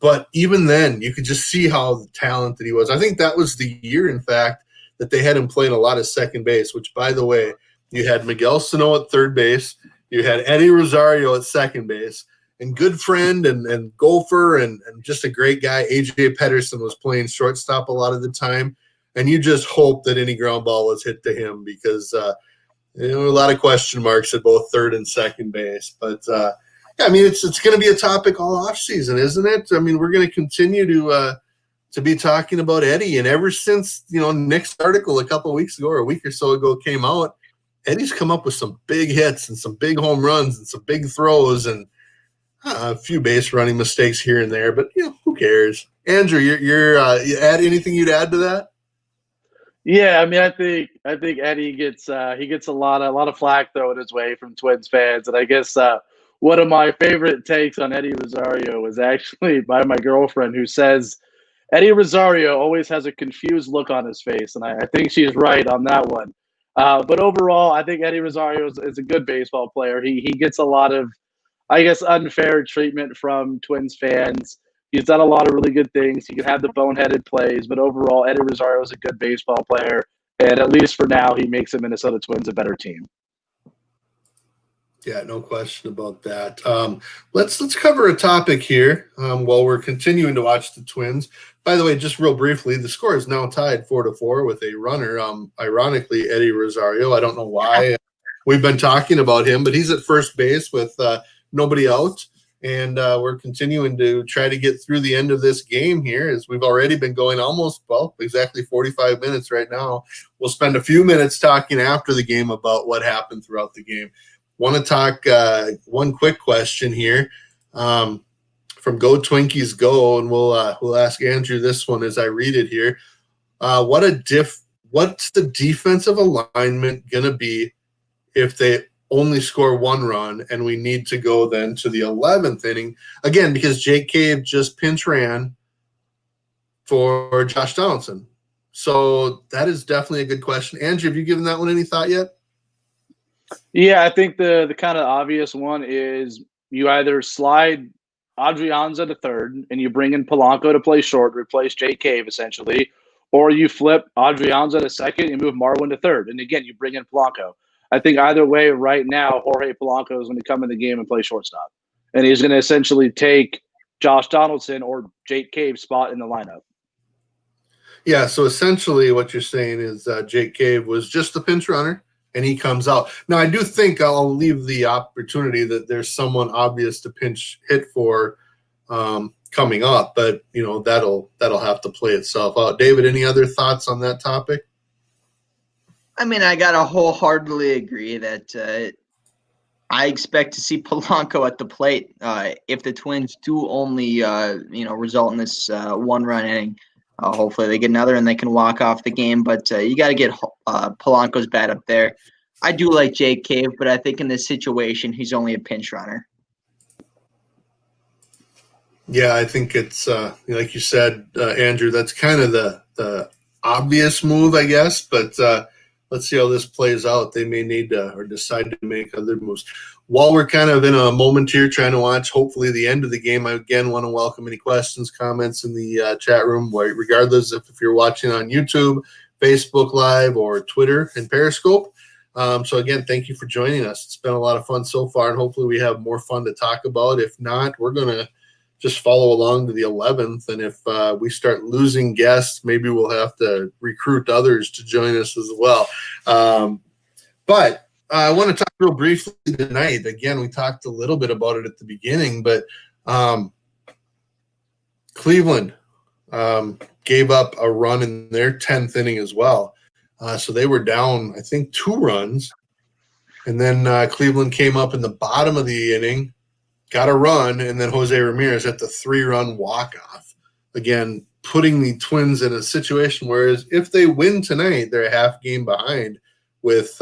But even then, you could just see how talented he was. I think that was the year, in fact, that they had him playing a lot of second base, which, by the way, you had Miguel Sano at third base, you had Eddie Rosario at second base, and good friend and golfer and just a great guy, A.J. Pedersen, was playing shortstop a lot of the time. And you just hope that any ground ball was hit to him because a lot of question marks at both third and second base. But, I mean, it's going to be a topic all offseason, isn't it? I mean, we're going to continue to be talking about Eddie. And ever since, Nick's article a couple of weeks ago or a week or so ago came out, Eddie's come up with some big hits and some big home runs and some big throws and a few base running mistakes here and there. But, who cares? Andrew, you add anything you'd add to that? Yeah, I mean, I think Eddie gets a lot of flack thrown his way from Twins fans, and I guess one of my favorite takes on Eddie Rosario was actually by my girlfriend, who says Eddie Rosario always has a confused look on his face, and I think she's right on that one. But overall, I think Eddie Rosario is a good baseball player. He gets a lot of, I guess, unfair treatment from Twins fans. He's done a lot of really good things. He can have the boneheaded plays, but overall, Eddie Rosario is a good baseball player, and at least for now, he makes the Minnesota Twins a better team. Yeah, no question about that. Let's cover a topic here while we're continuing to watch the Twins. By the way, just real briefly, the score is now tied 4-4 with a runner. Ironically, Eddie Rosario. I don't know why we've been talking about him, but he's at first base with nobody out, and we're continuing to try to get through the end of this game here, as we've already been going exactly 45 minutes right now. We'll spend a few minutes talking after the game about what happened throughout the game. Want to talk one quick question here from Go Twinkies Go, and we'll ask Andrew this one as I read it here. What's the defensive alignment gonna be if they only score one run and we need to go then to the 11th inning again, because Jake Cave just pinch ran for Josh Donaldson? So that is definitely a good question. Andrew, have you given that one any thought yet? Yeah, I think the kind of obvious one is you either slide Adrianza to third and you bring in Polanco to play short, replace Jay Cave essentially, or you flip Adrianza to second and move Marwin to third. And again, you bring in Polanco. I think either way right now, Jorge Polanco is going to come in the game and play shortstop. And he's going to essentially take Josh Donaldson or Jake Cave's spot in the lineup. Yeah, so essentially what you're saying is Jake Cave was just the pinch runner, and he comes out. Now, I do think I'll leave the opportunity that there's someone obvious to pinch hit for coming up, but that'll have to play itself out. David, any other thoughts on that topic? I mean, I gotta wholeheartedly agree that I expect to see Polanco at the plate if the Twins do only result in this one-run inning. Hopefully they get another and they can walk off the game. But you got to get Polanco's bat up there. I do like Jake Cave, but I think in this situation he's only a pinch runner. Yeah, I think it's like you said, Andrew. That's kind of the obvious move, I guess. But let's see how this plays out. They may need to or decide to make other moves. While we're kind of in a moment here trying to watch, hopefully, the end of the game, I again want to welcome any questions, comments in the chat room, regardless if you're watching on YouTube, Facebook Live, or Twitter and Periscope. So, again, thank you for joining us. It's been a lot of fun so far, and hopefully we have more fun to talk about. If not, we're going to just follow along to the 11th, and if we start losing guests, maybe we'll have to recruit others to join us as well. But I want to talk real briefly tonight. Again, we talked a little bit about it at the beginning, but Cleveland gave up a run in their 10th inning as well. So they were down, I think, 2 runs. And then Cleveland came up in the bottom of the inning, got a run, and then Jose Ramirez at the 3-run walk-off. Again, putting the Twins in a situation whereas if they win tonight, they're a half game behind with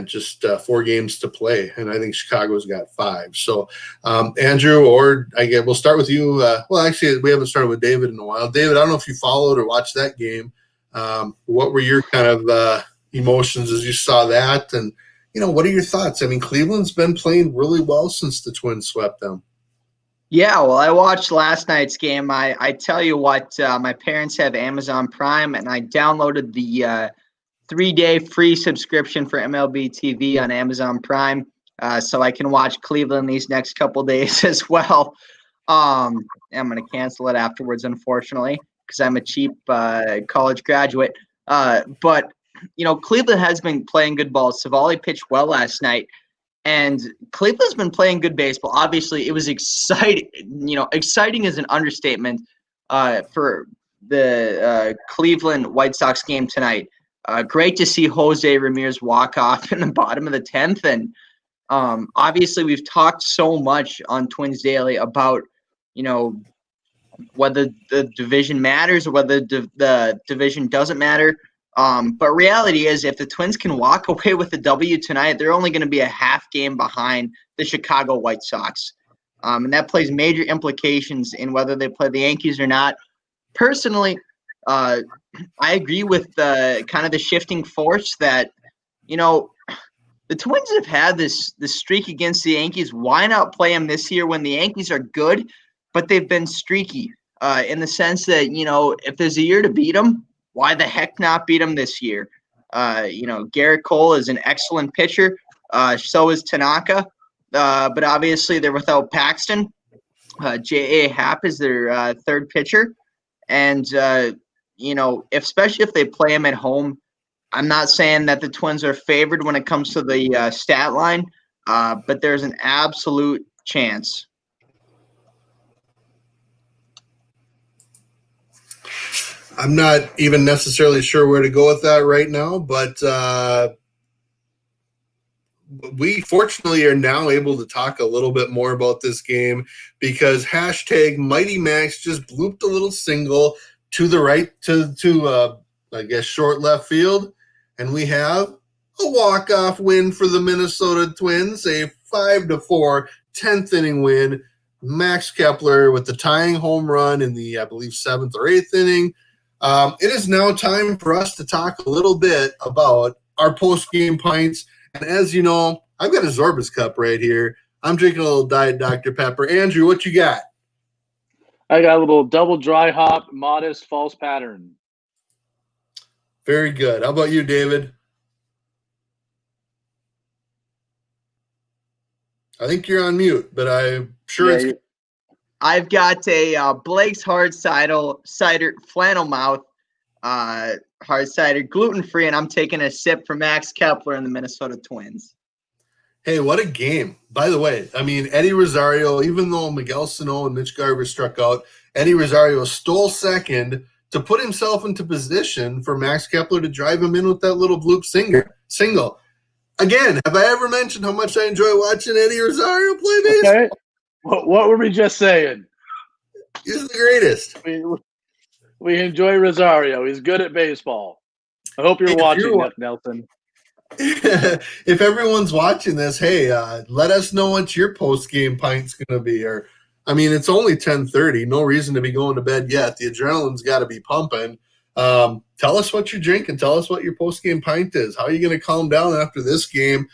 just 4 games to play, and I think Chicago's got 5. So, Andrew, or I guess we'll start with you. Well, actually, we haven't started with David in a while. David, I don't know if you followed or watched that game. What were your kind of emotions as you saw that? And, what are your thoughts? I mean, Cleveland's been playing really well since the Twins swept them. Yeah, well, I watched last night's game. I tell you what, my parents have Amazon Prime, and I downloaded the 3-day free subscription for MLB TV on Amazon Prime, so I can watch Cleveland these next couple days as well. I'm going to cancel it afterwards, unfortunately, because I'm a cheap college graduate. But Cleveland has been playing good ball. Savali pitched well last night, and Cleveland's been playing good baseball. Obviously, it was exciting. Exciting is an understatement for the Cleveland White Sox game tonight. Great to see Jose Ramirez walk off in the bottom of the 10th. And obviously we've talked so much on Twins Daily about, whether the division matters or whether the division doesn't matter. But reality is if the Twins can walk away with a W tonight, they're only going to be a half game behind the Chicago White Sox. And that plays major implications in whether they play the Yankees or not. Personally, I agree with kind of the shifting force that, the Twins have had this streak against the Yankees. Why not play them this year when the Yankees are good, but they've been streaky in the sense that, if there's a year to beat them, why the heck not beat them this year? Garrett Cole is an excellent pitcher. So is Tanaka. But obviously they're without Paxton. J.A. Happ is their third pitcher. And, especially if they play him at home, I'm not saying that the Twins are favored when it comes to the stat line, but there's an absolute chance. I'm not even necessarily sure where to go with that right now, but we fortunately are now able to talk a little bit more about this game because hashtag Mighty Max just blooped a little single to the right to I guess short left field, and we have a walk-off win for the Minnesota Twins, a 5-4 10th inning win. Max Kepler with the tying home run in the, I believe, 7th or 8th inning. It is now time for us to talk a little bit about our post-game pints. And as you know, I've got a Zorbas cup right here. I'm drinking a little Diet Dr. Pepper. Andrew, what you got? I got a little double dry hop, modest false pattern. Very good. How about you, David? I think you're on mute, but I'm sure I've got a Blake's Hard Cider Flannel Mouth hard cider, gluten-free, and I'm taking a sip from Max Kepler and the Minnesota Twins. Hey, what a game. By the way, I mean, Eddie Rosario, even though Miguel Sano and Mitch Garver struck out, Eddie Rosario stole second to put himself into position for Max Kepler to drive him in with that little bloop single. Again, have I ever mentioned how much I enjoy watching Eddie Rosario play baseball? Okay. What were we just saying? He's the greatest. We enjoy Rosario. He's good at baseball. I hope you're watching, Nick Nelson. If everyone's watching this, hey, let us know what your post-game pint's going to be. Or, I mean, it's only 10:30. No reason to be going to bed yet. The adrenaline's got to be pumping. Tell us what you're drinking. Tell us what your post-game pint is. How are you going to calm down after this game?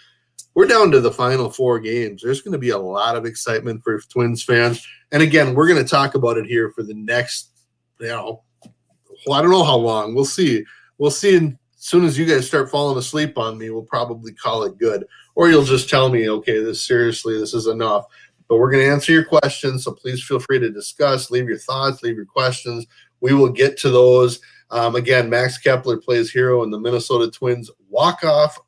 We're down to the final 4 games. There's going to be a lot of excitement for Twins fans. And, again, we're going to talk about it here for the next, I don't know how long. We'll see. We'll see as soon as you guys start falling asleep on me, we'll probably call it good. Or you'll just tell me, okay, this is enough. But we're going to answer your questions, so please feel free to discuss. Leave your thoughts. Leave your questions. We will get to those. Again, Max Kepler plays hero in the Minnesota Twins walk-off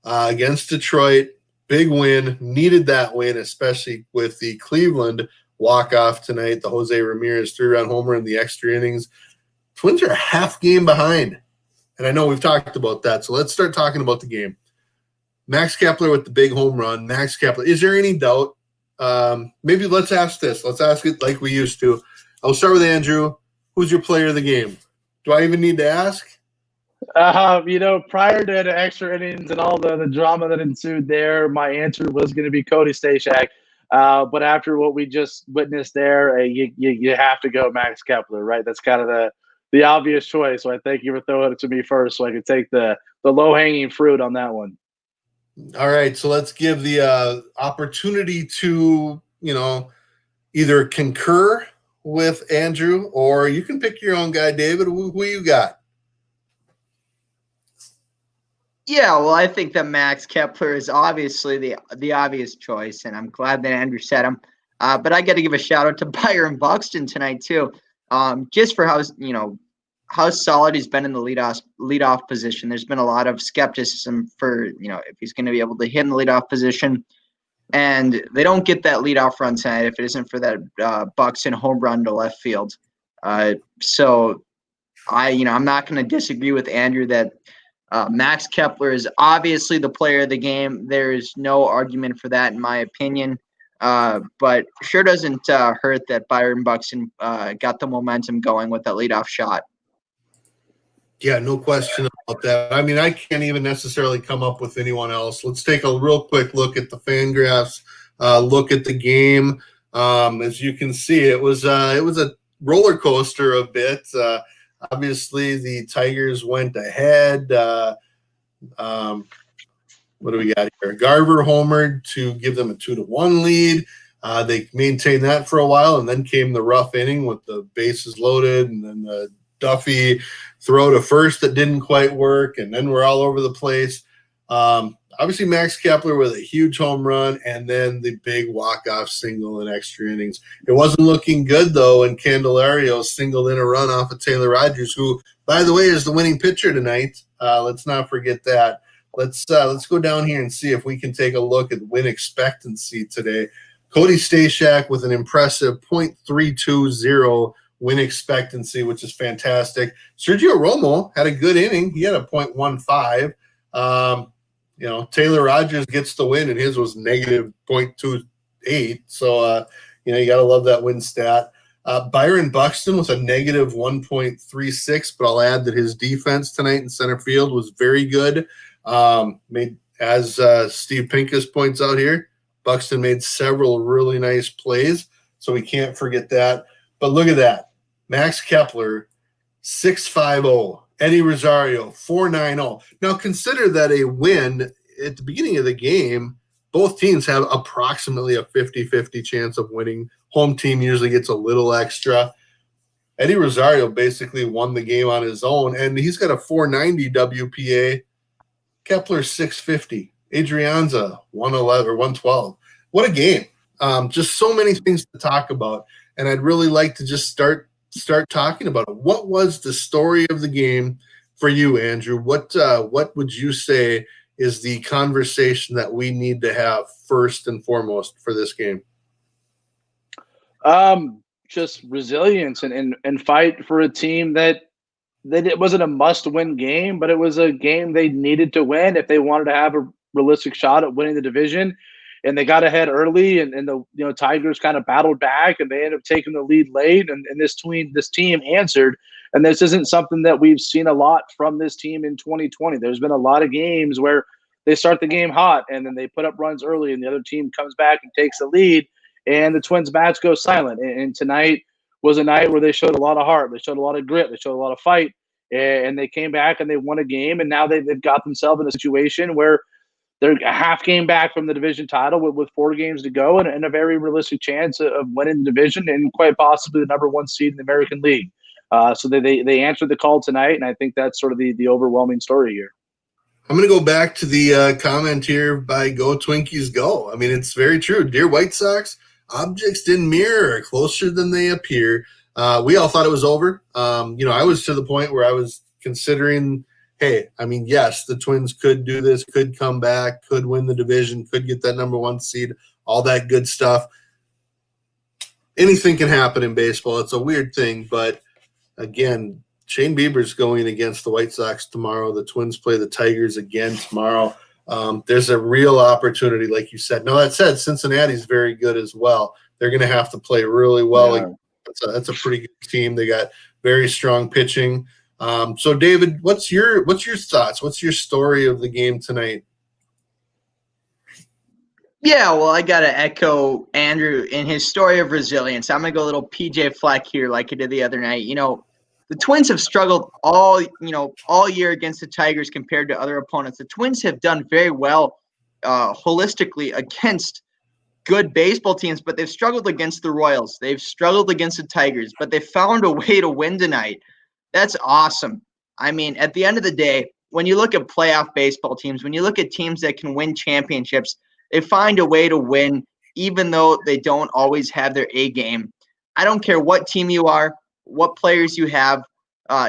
against Detroit. Big win. Needed that win, especially with the Cleveland walk-off tonight. The Jose Ramirez 3-run homer in the extra innings. Twins are a half game behind. And I know we've talked about that. So let's start talking about the game. Max Kepler with the big home run. Max Kepler. Is there any doubt? Maybe let's ask this. Let's ask it like we used to. I'll start with Andrew. Who's your player of the game? Do I even need to ask? Prior to the extra innings and all the drama that ensued there, my answer was going to be Cody Stashak. But after what we just witnessed there, you have to go Max Kepler, right? That's kind of the obvious choice. So I thank you for throwing it to me first so I could take the low-hanging fruit on that one. All right, so let's give the opportunity to, either concur with Andrew or you can pick your own guy, David. Who you got? Yeah, well, I think that Max Kepler is obviously the obvious choice, and I'm glad that Andrew said him. But I got to give a shout-out to Byron Buxton tonight, too, just for how solid he's been in the leadoff position. There's been a lot of skepticism for, if he's going to be able to hit in the leadoff position. And they don't get that leadoff run tonight if it isn't for that Buxton home run to left field. So I'm not going to disagree with Andrew that Max Kepler is obviously the player of the game. There is no argument for that, in my opinion. But sure doesn't hurt that Byron Buxton got the momentum going with that leadoff shot. Yeah, no question about that. I mean, I can't even necessarily come up with anyone else. Let's take a real quick look at the fan graphs, look at the game. As you can see, it was a roller coaster a bit. Obviously, the Tigers went ahead. What do we got here? Garver homered to give them a 2-1 lead. They maintained that for a while, and then came the rough inning with the bases loaded, and then the Duffy throw to first that didn't quite work, and then we're all over the place. obviously Max Kepler with a huge home run and then the big walk-off single in extra innings. It wasn't looking good, though, when Candelario singled in a run off of Taylor Rogers, who, by the way, is the winning pitcher tonight. Let's not forget that. Let's go down here and see if we can take a look at win expectancy today. Cody Stashak with an impressive .320 win expectancy, which is fantastic. Sergio Romo had a good inning. He had a .15. Taylor Rogers gets the win, and his was negative .28. So, you got to love that win stat. Byron Buxton with a negative 1.36, but I'll add that his defense tonight in center field was very good. As Steve Pincus points out here, Buxton made several really nice plays, so we can't forget that. But look at that. Max Kepler, 6.50. Eddie Rosario, 4.90. Now, consider that a win at the beginning of the game, both teams have approximately a 50-50 chance of winning. Home team usually gets a little extra. Eddie Rosario basically won the game on his own, and he's got a 4.90 WPA. Kepler, 6.50. Adrianza, 111 or 112. What a game. Just so many things to talk about, and I'd really like to just start talking about it. What was the story of the game for you, Andrew? What would you say is the conversation that we need to have first and foremost for this game? Just resilience and fight for a team that it wasn't a must-win game, but it was a game they needed to win if they wanted to have a realistic shot at winning the division. And they got ahead early, and the Tigers kind of battled back, and they ended up taking the lead late. And this team answered. And this isn't something that we've seen a lot from this team in 2020. There's been a lot of games where they start the game hot, and then they put up runs early, and the other team comes back and takes the lead, and the Twins' bats go silent. And tonight was a night where they showed a lot of heart. They showed a lot of grit. They showed a lot of fight, and they came back and they won a game. And now they've got themselves in a situation where they're a half game back from the division title with 4 games to go and a very realistic chance of winning the division and quite possibly the number 1 seed in the American League. So they answered the call tonight, and I think that's sort of the overwhelming story here. I'm going to go back to the comment here by Go Twinkies Go. I mean, it's very true. Dear White Sox, objects in mirror are closer than they appear. We all thought it was over. I was to the point where I was considering – hey, I mean, yes, the Twins could do this, could come back, could win the division, could get that number 1 seed, all that good stuff. Anything can happen in baseball. It's a weird thing, but again, Shane Bieber's going against the White Sox tomorrow. The Twins play the Tigers again tomorrow. There's a real opportunity, like you said. Now, that said, Cincinnati's very good as well. They're going to have to play really well. Yeah. That's a pretty good team. They got very strong pitching. So, David, what's your thoughts? What's your story of the game tonight? Yeah, well, I got to echo Andrew in his story of resilience. I'm going to go a little PJ Fleck here like I did the other night. The Twins have struggled all year against the Tigers compared to other opponents. The Twins have done very well holistically against good baseball teams, but they've struggled against the Royals. They've struggled against the Tigers, but they found a way to win tonight. That's awesome. I mean, at the end of the day, when you look at playoff baseball teams, when you look at teams that can win championships, they find a way to win even though they don't always have their A game. I don't care what team you are, what players you have,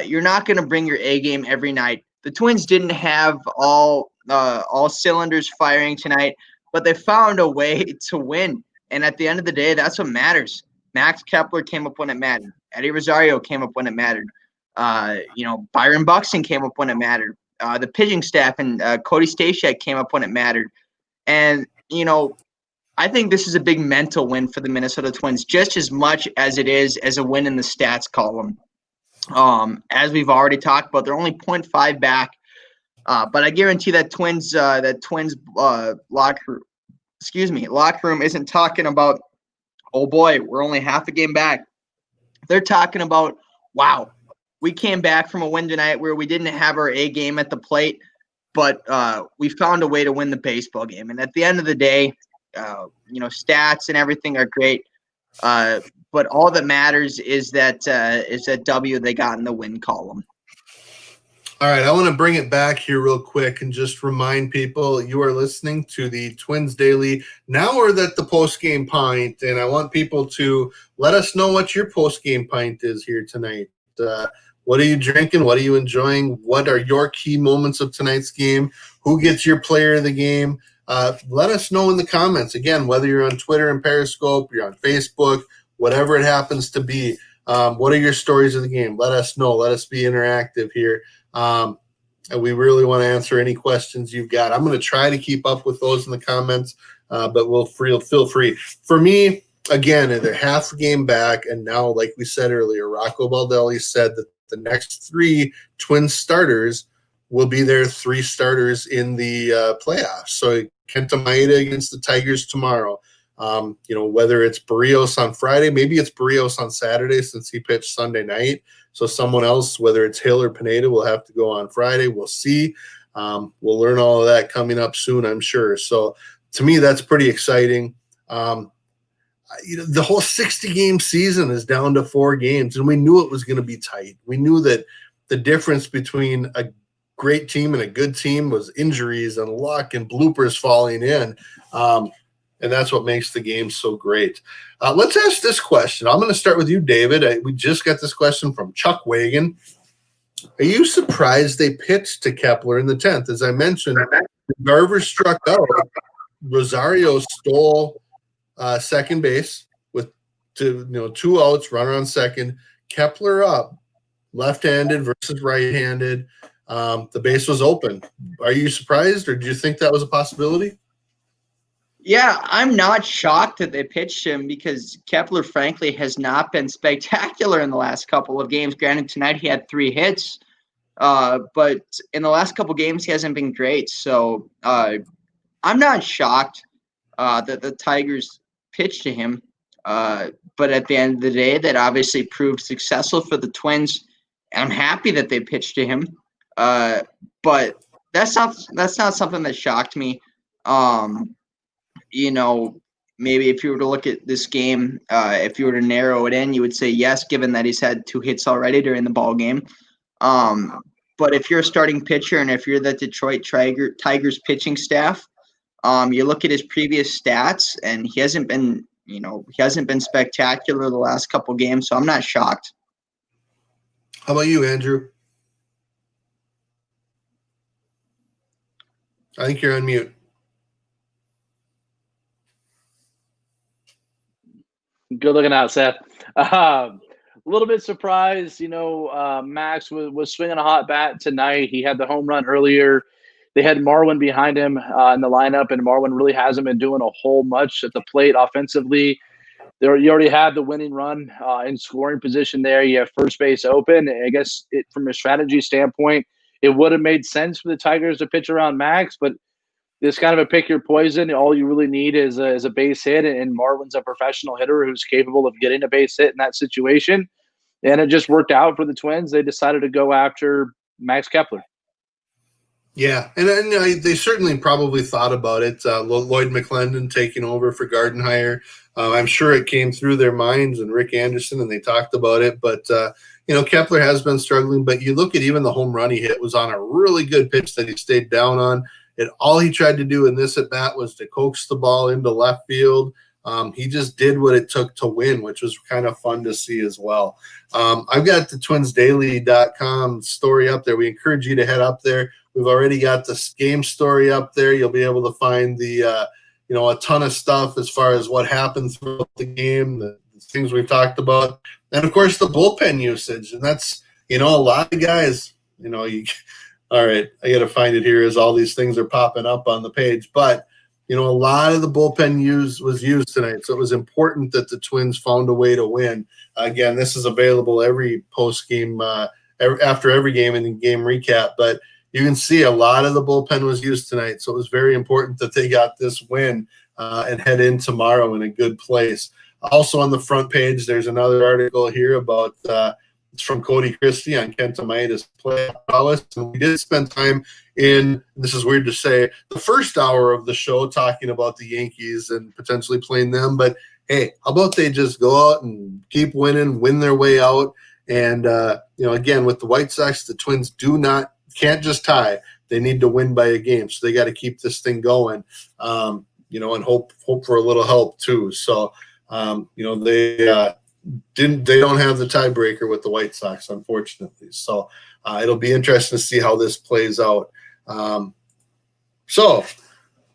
you're not going to bring your A game every night. The Twins didn't have all cylinders firing tonight, but they found a way to win. And at the end of the day, that's what matters. Max Kepler came up when it mattered. Eddie Rosario came up when it mattered. Byron Buxton came up when it mattered. The pitching staff and Cody Stashak came up when it mattered. And, I think this is a big mental win for the Minnesota Twins, just as much as it is as a win in the stats column. As we've already talked about, they're only 0.5 back. But I guarantee that Twins locker room isn't talking about, oh boy, we're only half a game back. They're talking about, wow, we came back from a win tonight where we didn't have our A game at the plate, but we found a way to win the baseball game. And at the end of the day, stats and everything are great, but all that matters is that W they got in the win column. All right, I want to bring it back here real quick and just remind people you are listening to the Twins Daily. Now we're at the Postgame Pint, and I want people to let us know what your Postgame Pint is here tonight. What are you drinking? What are you enjoying? What are your key moments of tonight's game? Who gets your player of the game? Let us know in the comments. Again, whether you're on Twitter and Periscope, you're on Facebook, whatever it happens to be. What are your stories of the game? Let us know. Let us be interactive here. And we really want to answer any questions you've got. I'm going to try to keep up with those in the comments, but we'll feel free. For me, again, they're half a game back, and now, like we said earlier, Rocco Baldelli said that the next 3 Twins starters will be their 3 starters in the playoffs. So Kenta Maeda against the Tigers tomorrow. Whether it's Barrios on Friday, maybe it's Barrios on Saturday since he pitched Sunday night. So someone else, whether it's Hill or Pineda, will have to go on Friday. We'll see. We'll learn all of that coming up soon, I'm sure. So to me, that's pretty exciting. The whole 60-game season is down to 4 games, and we knew it was going to be tight. We knew that the difference between a great team and a good team was injuries and luck and bloopers falling in. And that's what makes the game so great. Let's ask this question. I'm going to start with you, David. We just got this question from Chuck Wagon. Are you surprised they pitched to Kepler in the 10th? As I mentioned, Garver struck out. Rosario stole second base with 2 outs, runner on second. Kepler up, left-handed versus right-handed. The base was open. Are you surprised, or do you think that was a possibility? Yeah, I'm not shocked that they pitched him because Kepler, frankly, has not been spectacular in the last couple of games. Granted, tonight he had 3 hits, but in the last couple of games he hasn't been great. So I'm not shocked that the Tigers pitched to him. But at the end of the day, that obviously proved successful for the Twins. I'm happy that they pitched to him. But that's not something that shocked me. Maybe if you were to look at this game, if you were to narrow it in, you would say yes, given that he's had 2 hits already during the ball game. But if you're a starting pitcher and if you're the Detroit Tigers pitching staff, you look at his previous stats, and he hasn't been spectacular the last couple games. So I'm not shocked. How about you, Andrew? I think you're on mute. Good looking out, Seth. A little bit surprised, Max was swinging a hot bat tonight. He had the home run earlier. They had Marwin behind him in the lineup, and Marwin really hasn't been doing a whole much at the plate offensively. You already had the winning run in scoring position there. You have first base open. I guess from a strategy standpoint, it would have made sense for the Tigers to pitch around Max, but it's kind of a pick your poison. All you really need is a base hit, and Marwin's a professional hitter who's capable of getting a base hit in that situation. And it just worked out for the Twins. They decided to go after Max Kepler. Yeah, and they certainly probably thought about it. Lloyd McClendon taking over for Gardenhire. I'm sure it came through their minds, and Rick Anderson, and they talked about it. But, Kepler has been struggling. But you look at even the home run he hit was on a really good pitch that he stayed down on. And all he tried to do in this at-bat was to coax the ball into left field. He just did what it took to win, which was kind of fun to see as well. I've got the twinsdaily.com story up there. We encourage you to head up there. We've already got the game story up there. You'll be able to find the, a ton of stuff as far as what happened throughout the game, the things we've talked about. And, of course, the bullpen usage. And that's, a lot of guys, all right, I got to find it here as all these things are popping up on the page. But, a lot of the bullpen was used tonight. So it was important that the Twins found a way to win. Again, this is available every post-game, after every game in the game recap. But you can see a lot of the bullpen was used tonight. So it was very important that they got this win and head in tomorrow in a good place. Also on the front page, there's another article here about it's from Cody Christie on Kenta Maeda's play prowess. And we did spend time in, this is weird to say, the first hour of the show talking about the Yankees and potentially playing them. But, hey, how about they just go out and keep winning, win their way out? And, again, with the White Sox, the Twins do not can't just tie. They need to win by a game, so they got to keep this thing going, and hope for a little help too. So, they don't have the tiebreaker with the White Sox, unfortunately. So it'll be interesting to see how this plays out. So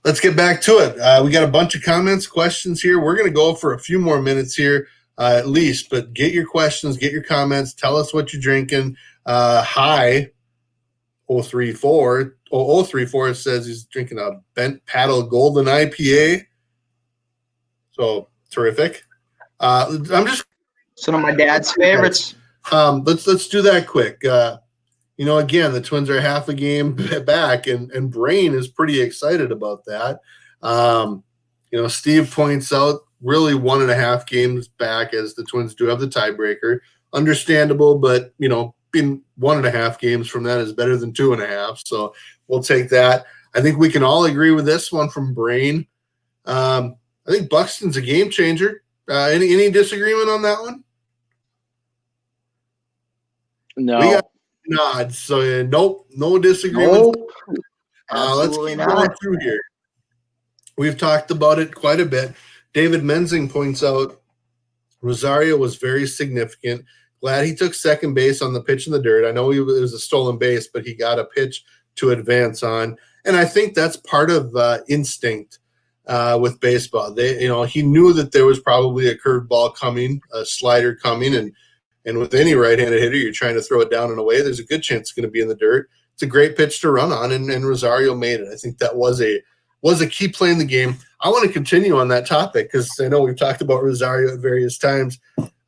let's get back to it. We got a bunch of comments, questions here. We're going to go for a few more minutes here at least, but get your questions, get your comments. Tell us what you're drinking. Hi, 034 says he's drinking a Bent Paddle Golden IPA. So terrific. I'm just one of my dad's favorites. Let's do that quick. Again, the Twins are half a game back, and Brain is pretty excited about that. Steve points out really 1.5 games back, as the Twins do have the tiebreaker. Understandable, but being 1.5 games from that is better than 2.5. So we'll take that. I think we can all agree with this one from Brain. I think Buxton's a game changer. Any disagreement on that one? No. We got nods. So nope, no disagreement. Nope. Let's keep going through here. We've talked about it quite a bit. David Menzing points out Rosario was very significant. Glad he took second base on the pitch in the dirt. I know it was a stolen base, but he got a pitch to advance on. And I think that's part of instinct with baseball. He knew that there was probably a curveball coming, a slider coming, and with any right-handed hitter, you're trying to throw it down and away. There's a good chance it's going to be in the dirt. It's a great pitch to run on, and Rosario made it. I think that was a key play in the game. I want to continue on that topic because I know we've talked about Rosario at various times.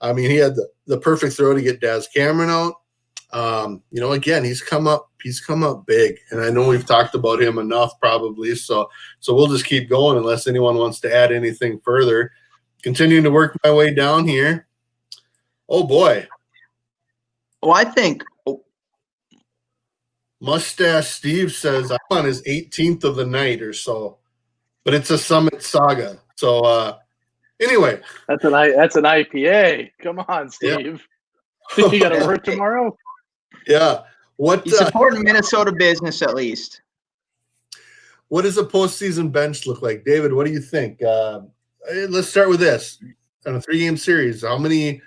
I mean, he had the perfect throw to get Daz Cameron out. Again, he's come up big, and I know we've talked about him enough probably. So we'll just keep going unless anyone wants to add anything further. Continuing to work my way down here. Oh boy. Well, I think Mustache Steve says I'm on his 18th of the night or so, but it's a Summit Saga. So anyway, that's an IPA. Come on, Steve. Yeah. You got to work tomorrow. Yeah. He's supporting Minnesota business at least. What does a postseason bench look like, David? What do you think? Let's start with this. On a 3-game series, how many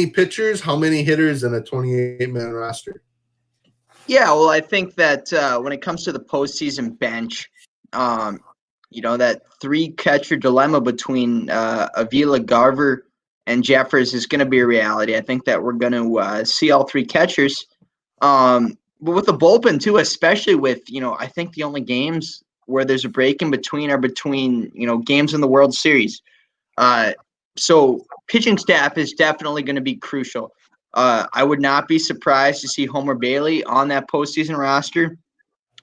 pitchers, how many hitters in a 28-man roster? Yeah, well, I think that when it comes to the postseason bench, that 3-catcher dilemma between Avila, Garver, and Jeffers is going to be a reality. I think that we're going to see all 3 catchers. But with the bullpen, too, especially with, I think the only games where there's a break in between are between, games in the World Series. So pitching staff is definitely going to be crucial. I would not be surprised to see Homer Bailey on that postseason roster.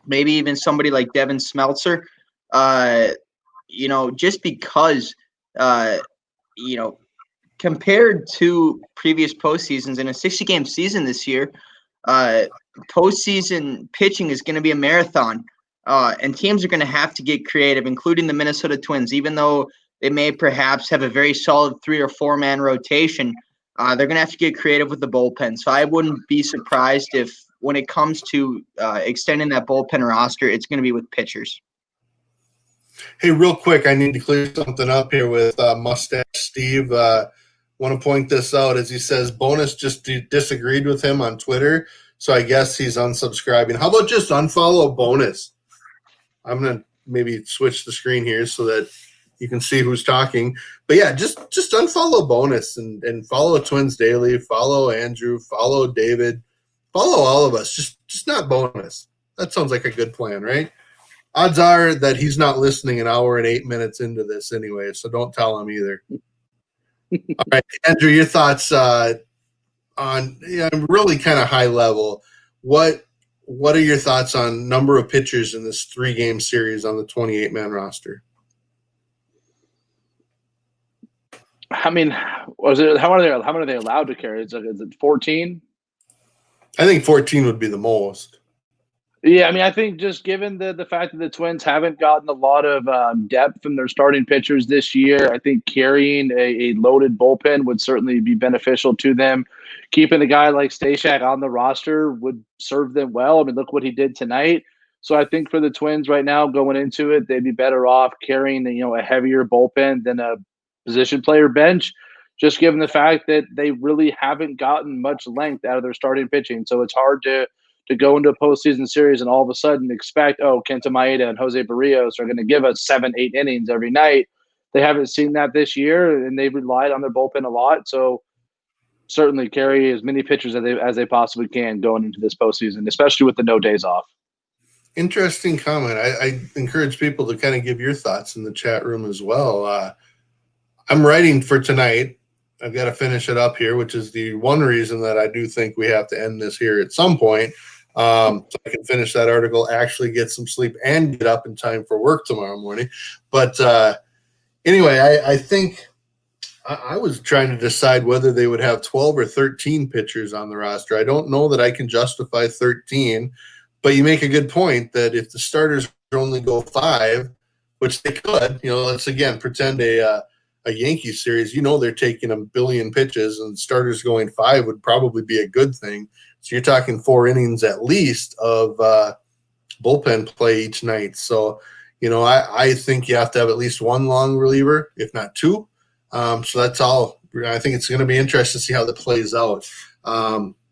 Maybe even somebody like Devin Smeltzer. Just because, compared to previous postseasons in a 60-game season this year, postseason pitching is going to be a marathon. And teams are going to have to get creative, including the Minnesota Twins, even though they may perhaps have a very solid 3 or 4-man rotation. They're going to have to get creative with the bullpen. So I wouldn't be surprised if when it comes to extending that bullpen roster, it's going to be with pitchers. Hey, real quick, I need to clear something up here with Mustache Steve. Want to point this out as he says Bonus just disagreed with him on Twitter, so I guess he's unsubscribing. How about just unfollow Bonus? I'm going to maybe switch the screen here so that you can see who's talking. But yeah, just unfollow Bonus and follow Twins Daily, follow Andrew, follow David, follow all of us. Just not Bonus. That sounds like a good plan, right? Odds are that he's not listening an hour and 8 minutes into this anyway, so don't tell him either. All right, Andrew, your thoughts on really kind of high level. What are your thoughts on number of pitchers in this 3-game series on the 28-man roster? I mean, how many are they allowed to carry? Is it 14? I think 14 would be the most. Yeah, I mean, I think just given the fact that the Twins haven't gotten a lot of depth from their starting pitchers this year, I think carrying a loaded bullpen would certainly be beneficial to them. Keeping a guy like Stashak on the roster would serve them well. I mean, look what he did tonight. So I think for the Twins right now going into it, they'd be better off carrying a heavier bullpen than a position player bench, just given the fact that they really haven't gotten much length out of their starting pitching. So it's hard to go into a postseason series and all of a sudden expect, Kenta Maeda and Jose Barrios are going to give us 7-8 innings every night. They haven't seen that this year, and they've relied on their bullpen a lot. So certainly carry as many pitchers as they possibly can going into this postseason, especially with the no days off. Interesting comment. I encourage people to kind of give your thoughts in the chat room as well. I'm writing for tonight. I've got to finish it up here, which is the one reason that I do think we have to end this here at some point. So I can finish that article, actually get some sleep, and get up in time for work tomorrow morning. But anyway, I think I was trying to decide whether they would have 12 or 13 pitchers on the roster. I don't know that I can justify 13, but you make a good point that if the starters only go 5, which they could, let's again pretend a Yankees series, they're taking a billion pitches, and starters going 5 would probably be a good thing. So you're talking 4 innings at least of bullpen play each night. So, I think you have to have at least one long reliever, if not 2. So that's all. I think it's going to be interesting to see how that plays out.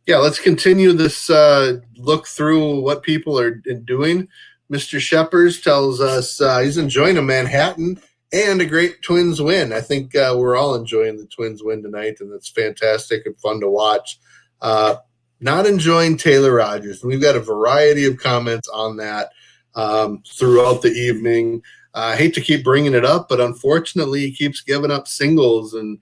Let's continue this look through what people are doing. Mr. Shepherd tells us he's enjoying a Manhattan and a great Twins win. I think we're all enjoying the Twins win tonight, and it's fantastic and fun to watch. Not enjoying Taylor Rogers. We've got a variety of comments on that throughout the evening. I hate to keep bringing it up, but unfortunately he keeps giving up singles and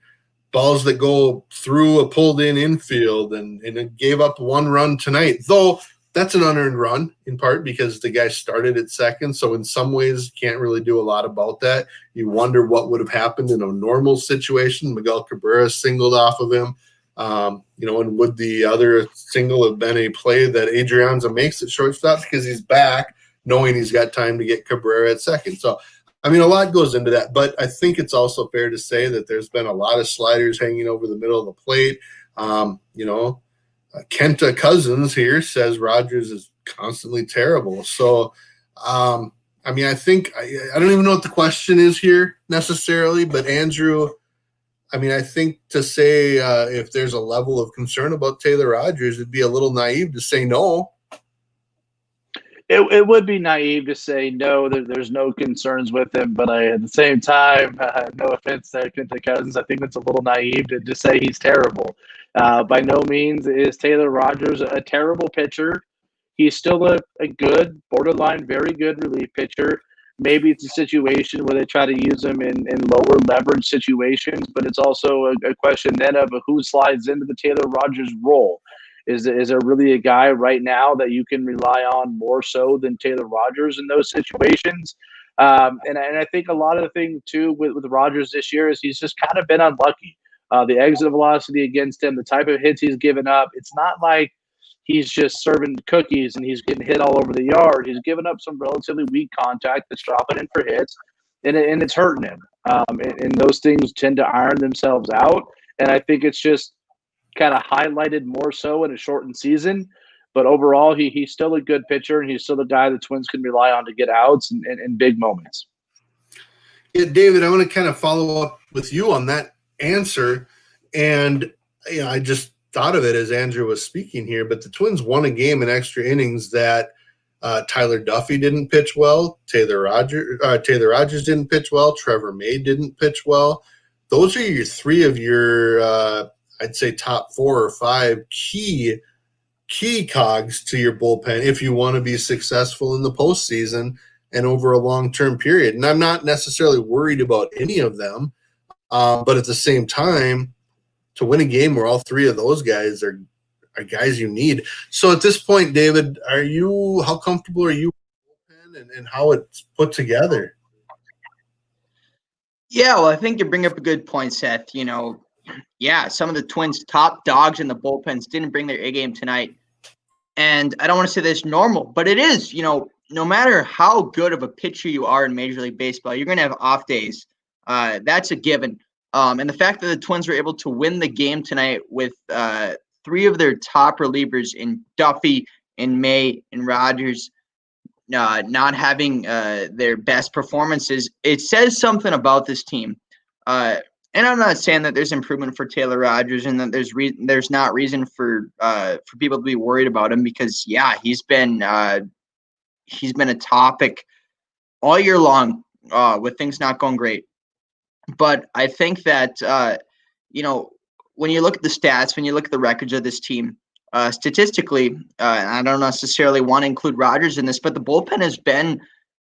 balls that go through a pulled-in infield, and it gave up 1 run tonight, though that's an unearned run in part because the guy started at second. So in some ways, can't really do a lot about that. You wonder what would have happened in a normal situation. Miguel Cabrera singled off of him. And would the other single have been a play that Adrianza makes at shortstop because he's back, knowing he's got time to get Cabrera at second. So, a lot goes into that, but I think it's also fair to say that there's been a lot of sliders hanging over the middle of the plate. Kenta Cousins here says Rogers is constantly terrible. So, I think I don't even know what the question is here necessarily, but Andrew, I think to say if there's a level of concern about Taylor Rogers, it'd be a little naive to say no. It would be naive to say no, there's no concerns with him, but at the same time, no offense to Cousins, I think it's a little naive to just say he's terrible. By no means is Taylor Rogers a terrible pitcher. He's still a good, borderline, very good relief pitcher. Maybe it's a situation where they try to use him in lower leverage situations, but it's also a question then of who slides into the Taylor Rogers role. Is there really a guy right now that you can rely on more so than Taylor Rogers in those situations? And I think a lot of the thing, too, with Rogers this year is he's just kind of been unlucky. The exit velocity against him, the type of hits he's given up, it's not like he's just serving cookies and he's getting hit all over the yard. He's given up some relatively weak contact that's dropping in for hits, and it's hurting him. And those things tend to iron themselves out. And I think it's just kind of highlighted more so in a shortened season. But overall, he's still a good pitcher, and he's still the guy the Twins can rely on to get outs in big moments. Yeah, David, I want to kind of follow up with you on that answer. And I just thought of it as Andrew was speaking here, but the Twins won a game in extra innings that Tyler Duffy didn't pitch well, Taylor Rogers didn't pitch well, Trevor May didn't pitch well. Those are your 3 of your I'd say top 4 or 5 key cogs to your bullpen if you want to be successful in the postseason and over a long-term period. And I'm not necessarily worried about any of them, but at the same time, to win a game where all 3 of those guys are guys you need. So at this point, David, how comfortable are you with the bullpen and how it's put together? Yeah, well, I think you bring up a good point, Seth. Some of the Twins' top dogs in the bullpens didn't bring their A game tonight. And I don't want to say that's normal, but it is. No matter how good of a pitcher you are in Major League Baseball, you're going to have off days. That's a given. And the fact that the Twins were able to win the game tonight with three of their top relievers in Duffy, in May, and Rogers not having their best performances, it says something about this team. And I'm not saying that there's improvement for Taylor Rogers and that there's not reason for people to be worried about him, because he's been a topic all year long with things not going great. But I think that when you look at the stats, when you look at the records of this team, statistically, I don't necessarily want to include Rogers in this, but the bullpen has been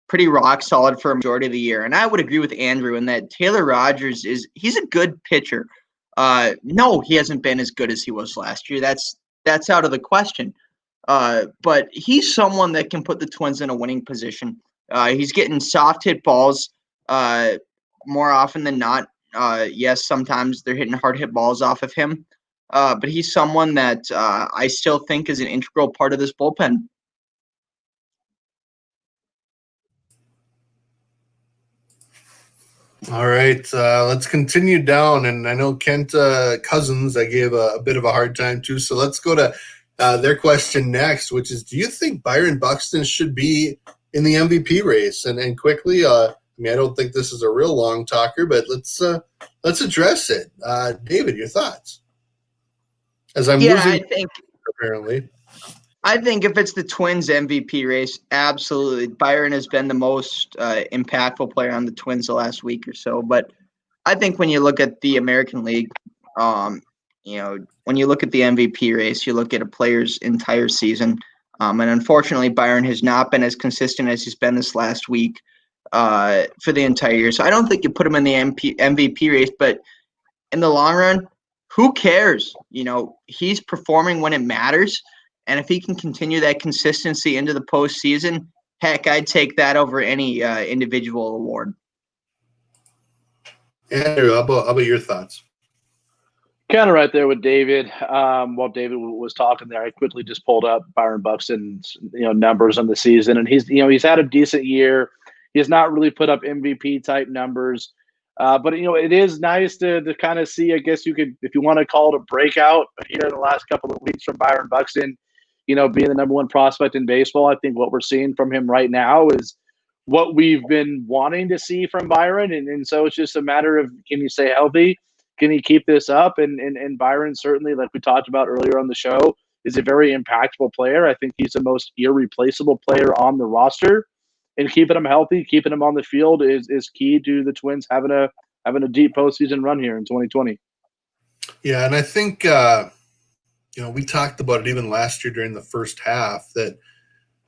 pretty rock solid for a majority of the year. And I would agree with Andrew in that Taylor Rogers he's a good pitcher. No, he hasn't been as good as he was last year. That's out of the question. But he's someone that can put the Twins in a winning position. He's getting soft hit balls more often than not. Yes, sometimes they're hitting hard hit balls off of him. But he's someone that I still think is an integral part of this bullpen. All right, let's continue down. And I know Kent Cousins, I gave a bit of a hard time too. So let's go to their question next, which is, do you think Byron Buxton should be in the MVP race? And quickly, I don't think this is a real long talker, but let's address it. David, your thoughts? As I'm losing, apparently. I think if it's the Twins MVP race, absolutely. Byron has been the most impactful player on the Twins the last week or so. But I think when you look at the American League, when you look at the MVP race, you look at a player's entire season. And unfortunately, Byron has not been as consistent as he's been this last week for the entire year. So I don't think you put him in the MVP race. But in the long run, who cares? He's performing when it matters. And if he can continue that consistency into the postseason, heck, I'd take that over any individual award. Andrew, how about your thoughts? Kind of right there with David. While David was talking there, I quickly just pulled up Byron Buxton's numbers on the season, and he's had a decent year. He has not really put up MVP type numbers, but it is nice to kind of see. I guess you could, if you want to call it a breakout here in the last couple of weeks from Byron Buxton. Being the number one prospect in baseball, I think what we're seeing from him right now is what we've been wanting to see from Byron. And so it's just a matter of, can he stay healthy? Can he keep this up? And Byron, certainly, like we talked about earlier on the show, is a very impactful player. I think he's the most irreplaceable player on the roster. And keeping him healthy, keeping him on the field is key to the Twins having a deep postseason run here in 2020. Yeah, and I think we talked about it even last year during the first half, that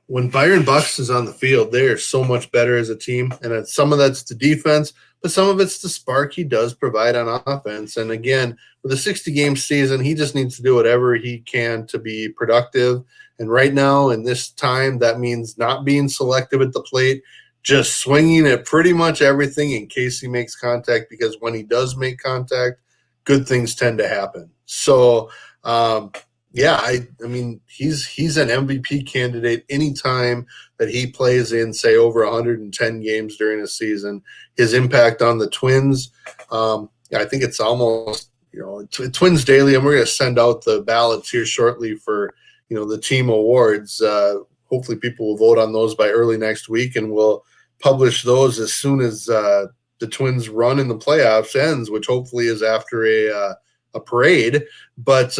when Byron Buxton's on the field, they are so much better as a team. And some of that's the defense, but some of it's the spark he does provide on offense. And again, with a 60-game season, he just needs to do whatever he can to be productive. And right now, in this time, that means not being selective at the plate, just swinging at pretty much everything in case he makes contact, because when he does make contact, good things tend to happen. So, he's an MVP candidate anytime that he plays in, say, over 110 games during a season. His impact on the Twins, I think it's almost, Twins Daily, and we're going to send out the ballots here shortly for, the team awards. Hopefully people will vote on those by early next week, and we'll publish those as soon as the Twins run in the playoffs ends, which hopefully is after a parade. But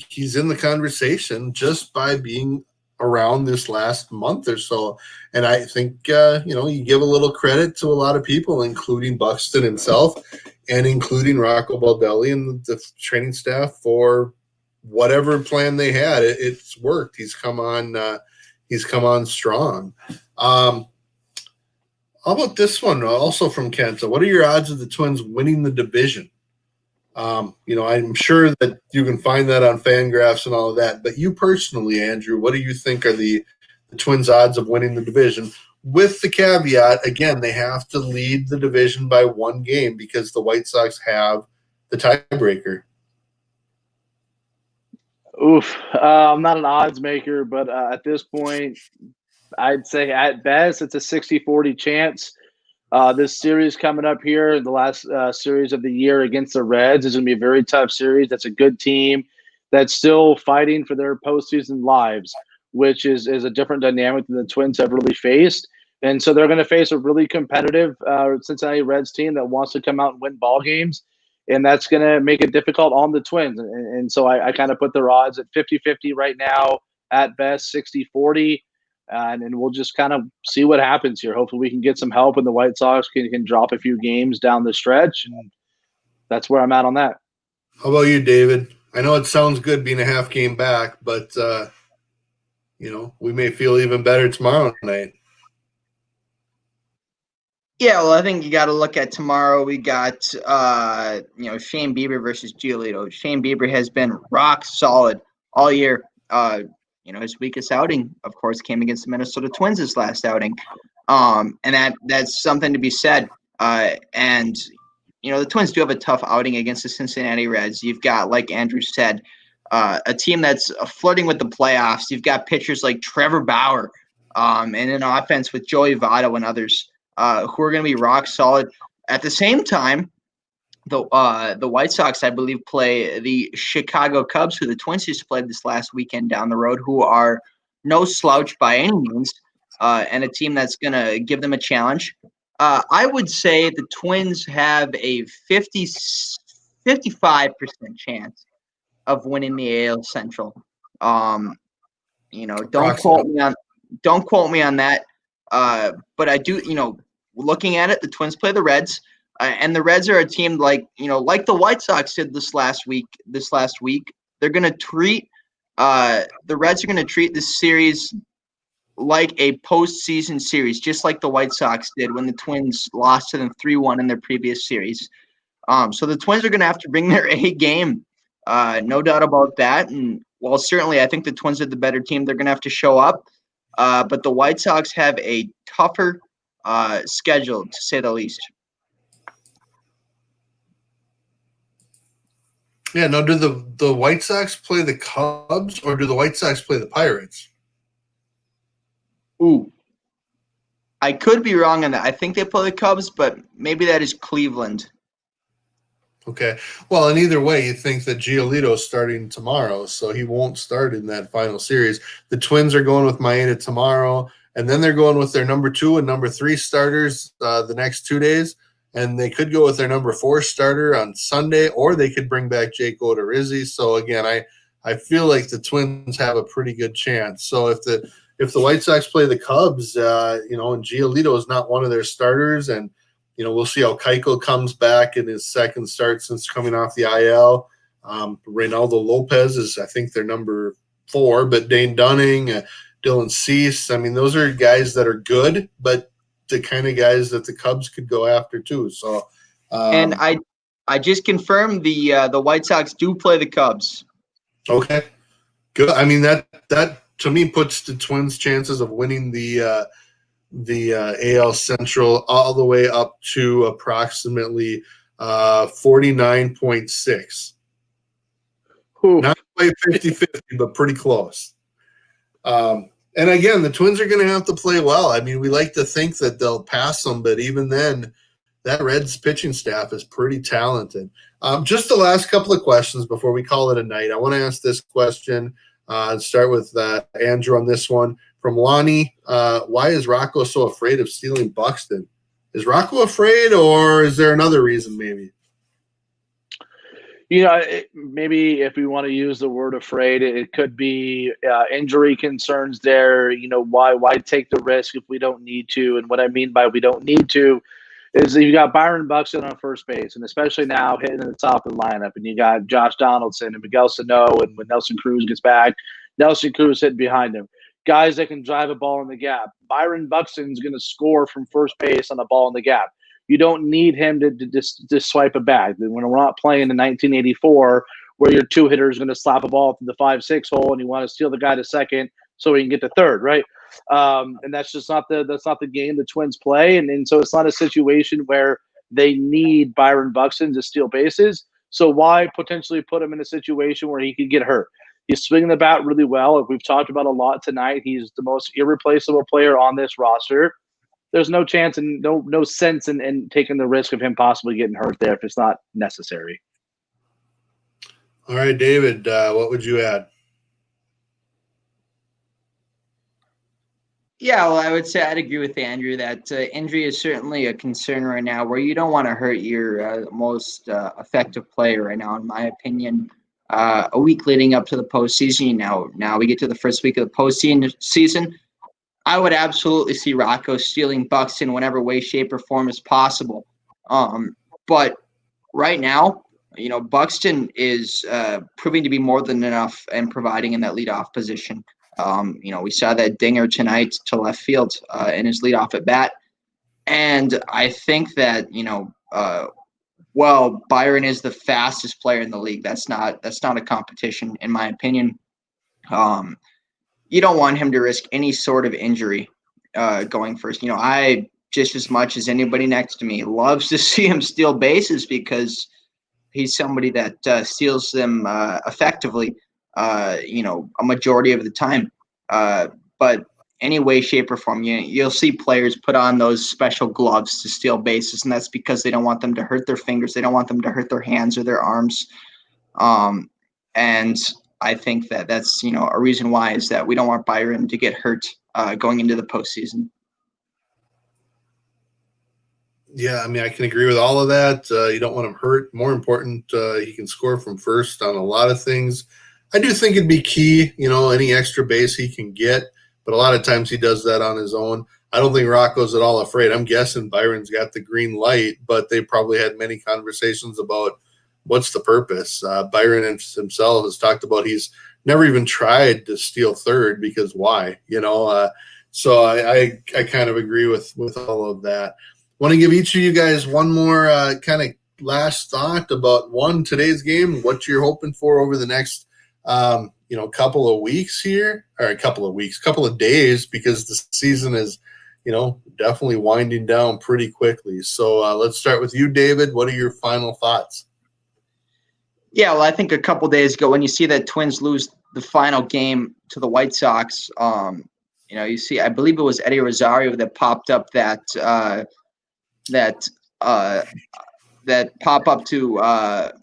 he's in the conversation just by being around this last month or so. And I think, you give a little credit to a lot of people, including Buxton himself and including Rocco Baldelli and the training staff, for whatever plan they had. It's worked. He's come on strong. How about this one, also from Kenta? What are your odds of the Twins winning the division? I'm sure that you can find that on Fangraphs and all of that. But you personally, Andrew, what do you think are the Twins' odds of winning the division? With the caveat, again, they have to lead the division by one game because the White Sox have the tiebreaker. Oof. I'm not an odds maker, but at this point, I'd say at best it's a 60-40 chance. This series coming up here, the last series of the year against the Reds, is going to be a very tough series. That's a good team that's still fighting for their postseason lives, which is a different dynamic than the Twins have really faced. And so they're going to face a really competitive Cincinnati Reds team that wants to come out and win ball games. And that's going to make it difficult on the Twins. And so I kind of put their odds at 50-50 right now, at best 60-40. And we'll just kind of see what happens here. Hopefully we can get some help and the White Sox can drop a few games down the stretch. And that's where I'm at on that. How about you, David? I know it sounds good being a half game back, but, we may feel even better tomorrow night. Yeah, well, I think you got to look at tomorrow. We got, Shane Bieber versus Giolito. Shane Bieber has been rock solid all year. His weakest outing, of course, came against the Minnesota Twins this last outing. And that's something to be said. The Twins do have a tough outing against the Cincinnati Reds. You've got, like Andrew said, a team that's flirting with the playoffs. You've got pitchers like Trevor Bauer and an offense with Joey Votto and others who are going to be rock solid. At the same time, the White Sox, I believe, play the Chicago Cubs, who the Twins just played this last weekend down the road, who are no slouch by any means, and a team that's going to give them a challenge. I would say the Twins have a 55% chance of winning the AL Central. Don't quote me on that. But I do, looking at it, the Twins play the Reds. And the Reds are a team like the White Sox did this last week. They're going to treat the Reds are going to treat this series like a postseason series, just like the White Sox did when the Twins lost to them 3-1 in their previous series. So the Twins are going to have to bring their A game, no doubt about that. And while certainly I think the Twins are the better team, they're going to have to show up. But the White Sox have a tougher schedule, to say the least. Yeah, now do the White Sox play the Cubs or do the White Sox play the Pirates? Ooh. I could be wrong on that. I think they play the Cubs, but maybe that is Cleveland. Okay. Well, in either way, you think that Giolito's starting tomorrow, so he won't start in that final series. The Twins are going with Maeda tomorrow, and then they're going with their number 2 and number 3 starters the next 2 days. And they could go with their number 4 starter on Sunday, or they could bring back Jake Odorizzi. So again, I feel like the Twins have a pretty good chance. So if the White Sox play the Cubs, and Giolito is not one of their starters, and we'll see how Keuchel comes back in his second start since coming off the IL. Reynaldo Lopez is, I think, their number 4, but Dane Dunning, Dylan Cease. I mean, those are guys that are good, but the kind of guys that the Cubs could go after too. So, and I just confirmed the White Sox do play the Cubs. Okay, good. I mean that to me puts the Twins' chances of winning the AL Central all the way up to approximately 49.6. Not quite 50-50, but pretty close. And again, the Twins are going to have to play well. I mean, we like to think that they'll pass them, but even then, that Reds pitching staff is pretty talented. Just the last couple of questions before we call it a night. I want to ask this question and start with Andrew on this one. From Lonnie, why is Rocco so afraid of stealing Buxton? Is Rocco afraid, or is there another reason maybe? Maybe if we want to use the word afraid, it could be injury concerns there. Why take the risk if we don't need to? And what I mean by we don't need to is you got Byron Buxton on first base, and especially now hitting in the top of the lineup, and you got Josh Donaldson and Miguel Sano, and when Nelson Cruz gets back, Nelson Cruz hitting behind him. Guys that can drive a ball in the gap. Byron Buxton's going to score from first base on a ball in the gap. You don't need him to just swipe a bag. When we're not playing in 1984, where your 2 hitter is going to slap a ball through the 5-6 hole, and you want to steal the guy to second so he can get to third, right? And that's just not the game the Twins play, and so it's not a situation where they need Byron Buxton to steal bases. So why potentially put him in a situation where he could get hurt? He's swinging the bat really well. Like we've talked about a lot tonight, he's the most irreplaceable player on this roster. There's no chance and no sense in taking the risk of him possibly getting hurt there if it's not necessary. All right, David, what would you add? Yeah, well, I would say I'd agree with Andrew that injury is certainly a concern right now where you don't want to hurt your most effective player right now, in my opinion. A week leading up to the postseason, now we get to the first week of the postseason. I would absolutely see Rocco stealing Buxton in whatever way, shape, or form is possible. But right now, Buxton is proving to be more than enough and providing in that leadoff position. We saw that dinger tonight to left field in his leadoff at bat. And I think that, Byron is the fastest player in the league. That's not a competition, in my opinion. You don't want him to risk any sort of injury going first. I, just as much as anybody next to me, loves to see him steal bases because he's somebody that steals them effectively, a majority of the time. But any way, shape, or form, you'll see players put on those special gloves to steal bases, and that's because they don't want them to hurt their fingers. They don't want them to hurt their hands or their arms. And I think that that's, a reason why is that we don't want Byron to get hurt going into the postseason. Yeah, I mean, I can agree with all of that. You don't want him hurt. More important, he can score from first on a lot of things. I do think it'd be key, any extra base he can get, but a lot of times he does that on his own. I don't think Rocco's at all afraid. I'm guessing Byron's got the green light, but they probably had many conversations about what's the purpose. Byron himself has talked about he's never even tried to steal third because why? So I kind of agree with all of that. Want to give each of you guys one more kind of last thought about today's game, what you're hoping for over the next couple of weeks here, or couple of days, because the season is definitely winding down pretty quickly. So let's start with you, David. What are your final thoughts? Yeah, well, I think a couple days ago when you see that Twins lose the final game to the White Sox, you see, I believe it was Eddie Rosario that popped up that pop up to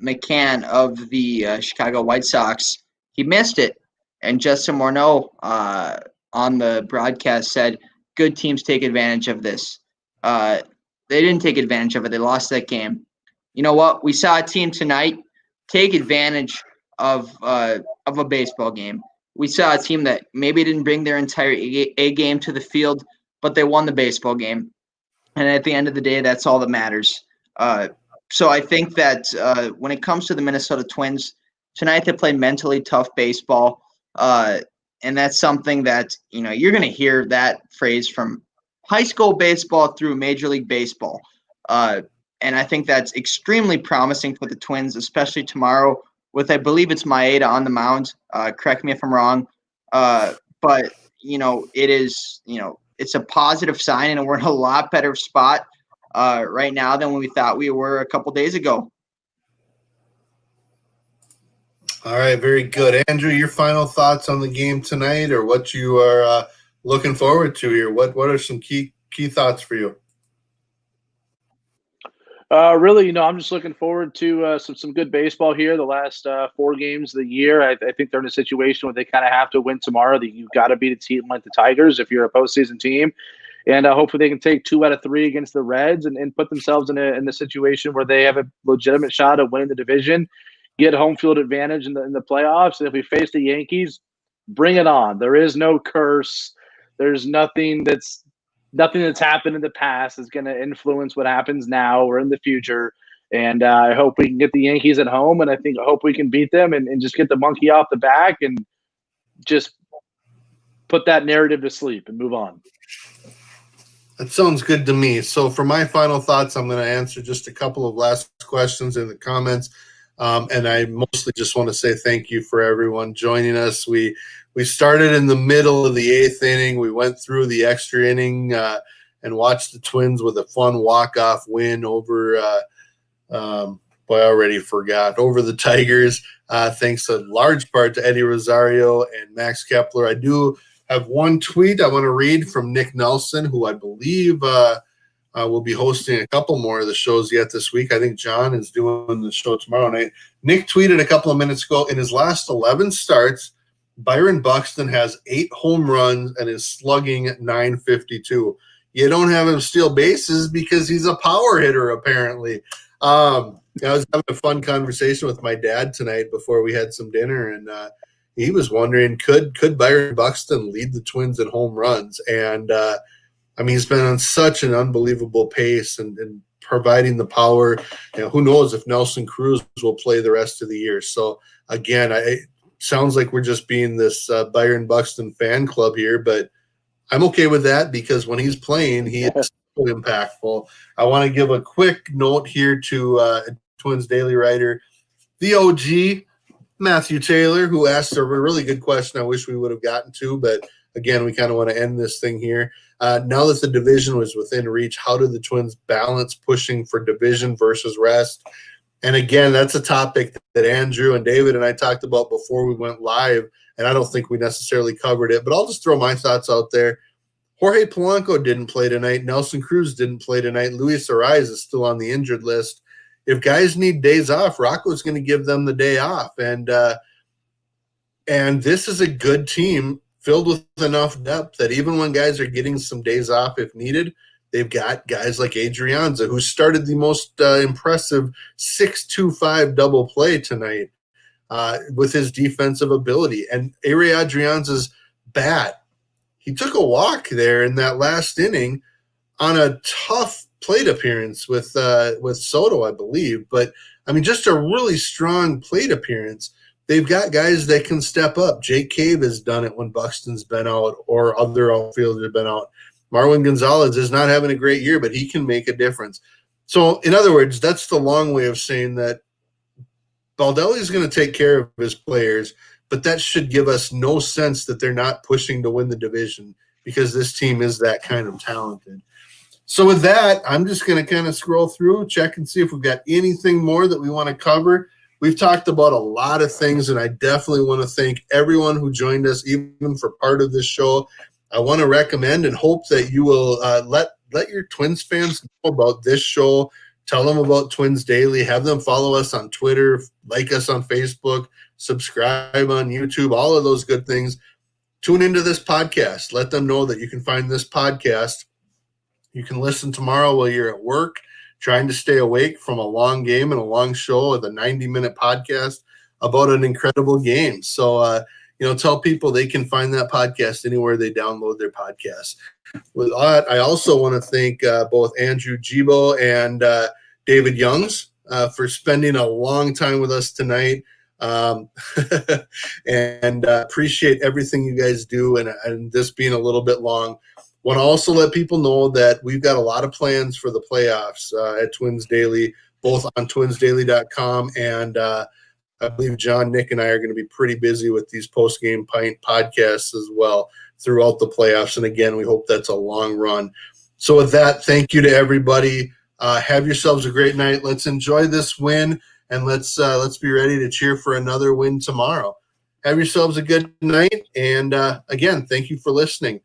McCann of the Chicago White Sox. He missed it, and Justin Morneau on the broadcast said, "Good teams take advantage of this." They didn't take advantage of it. They lost that game. You know what? We saw a team tonight take advantage of a baseball game. We saw a team that maybe didn't bring their entire A game to the field, but they won the baseball game. And at the end of the day, that's all that matters. So I think that when it comes to the Minnesota Twins, tonight they played mentally tough baseball. And that's something that, you're going to hear that phrase from high school baseball through Major League Baseball. And I think that's extremely promising for the Twins, especially tomorrow with, I believe it's Maeda on the mound. Correct me if I'm wrong. But, it is, it's a positive sign, and we're in a lot better spot right now than we thought we were a couple days ago. All right, very good. Andrew, your final thoughts on the game tonight, or what you are looking forward to here? What are some key thoughts for you? Really, I'm just looking forward to some good baseball here. The last 4 games of the year, I think they're in a situation where they kind of have to win tomorrow. You've got to beat a team like the Tigers if you're a postseason team, and hopefully they can take 2 out of 3 against the Reds and put themselves in a situation where they have a legitimate shot at winning the division, get home field advantage in the playoffs. And if we face the Yankees, bring it on. There is no curse. There's nothing that's happened in the past is going to influence what happens now or in the future. And I hope we can get the Yankees at home, and I hope we can beat them and just get the monkey off the back and just put that narrative to sleep and move on. That sounds good to me. So for my final thoughts, I'm going to answer just a couple of last questions in the comments. And I mostly just want to say thank you for everyone joining us. We started in the middle of the 8th inning. We went through the extra inning and watched the Twins with a fun walk-off win over Boy, I already forgot. Over the Tigers, thanks in large part to Eddie Rosario and Max Kepler. I do have one tweet I want to read from Nick Nelson, who I believe will be hosting a couple more of the shows yet this week. I think John is doing the show tomorrow night. Nick tweeted a couple of minutes ago, in his last 11 starts, Byron Buxton has 8 home runs and is slugging .952. You don't have him steal bases because he's a power hitter, apparently. I was having a fun conversation with my dad tonight before we had some dinner, and he was wondering, could Byron Buxton lead the Twins in home runs? And, he's been on such an unbelievable pace and providing the power. Who knows if Nelson Cruz will play the rest of the year. So, again, it sounds like we're just being this Byron Buxton fan club here, but I'm okay with that because when he's playing, he is so impactful. I want to give a quick note here to Twins Daily writer, the OG, Matthew Taylor, who asked a really good question I wish we would have gotten to, but again, we kind of want to end this thing here. Now that the division was within reach, how do the Twins balance pushing for division versus rest? And again, that's a topic that Andrew and David and I talked about before we went live, and I don't think we necessarily covered it, but I'll just throw my thoughts out there. Jorge Polanco didn't play tonight. Nelson Cruz didn't play tonight. Luis Ariz is still on the injured list. If guys need days off, Rocco's going to give them the day off. And this is a good team filled with enough depth that even when guys are getting some days off if needed, they've got guys like Adrianza, who started the most impressive 6-2-5 double play tonight with his defensive ability. And Ray Adrianza's bat, he took a walk there in that last inning on a tough plate appearance with Soto, I believe. But, just a really strong plate appearance. They've got guys that can step up. Jake Cave has done it when Buxton's been out or other outfielders have been out. Marwin Gonzalez is not having a great year, but he can make a difference. So, in other words, that's the long way of saying that Baldelli is going to take care of his players, but that should give us no sense that they're not pushing to win the division because this team is that kind of talented. So with that, I'm just going to kind of scroll through, check and see if we've got anything more that we want to cover. We've talked about a lot of things, and I definitely want to thank everyone who joined us, even for part of this show. I want to recommend and hope that you will let your Twins fans know about this show. Tell them about Twins Daily. Have them follow us on Twitter, like us on Facebook, subscribe on YouTube, all of those good things. Tune into this podcast. Let them know that you can find this podcast. You can listen tomorrow while you're at work, trying to stay awake from a long game and a long show with a 90-minute podcast about an incredible game. So, tell people they can find that podcast anywhere they download their podcasts. With that, I also want to thank both Andrew Gibo and David Youngs for spending a long time with us tonight. And appreciate everything you guys do, and this being a little bit long. Want to also let people know that we've got a lot of plans for the playoffs at Twins Daily, both on twinsdaily.com, and I believe John, Nick, and I are going to be pretty busy with these Postgame Pint podcasts as well throughout the playoffs. And again, we hope that's a long run. So with that, thank you to everybody. Have yourselves a great night. Let's enjoy this win, and let's be ready to cheer for another win tomorrow. Have yourselves a good night, and again, thank you for listening.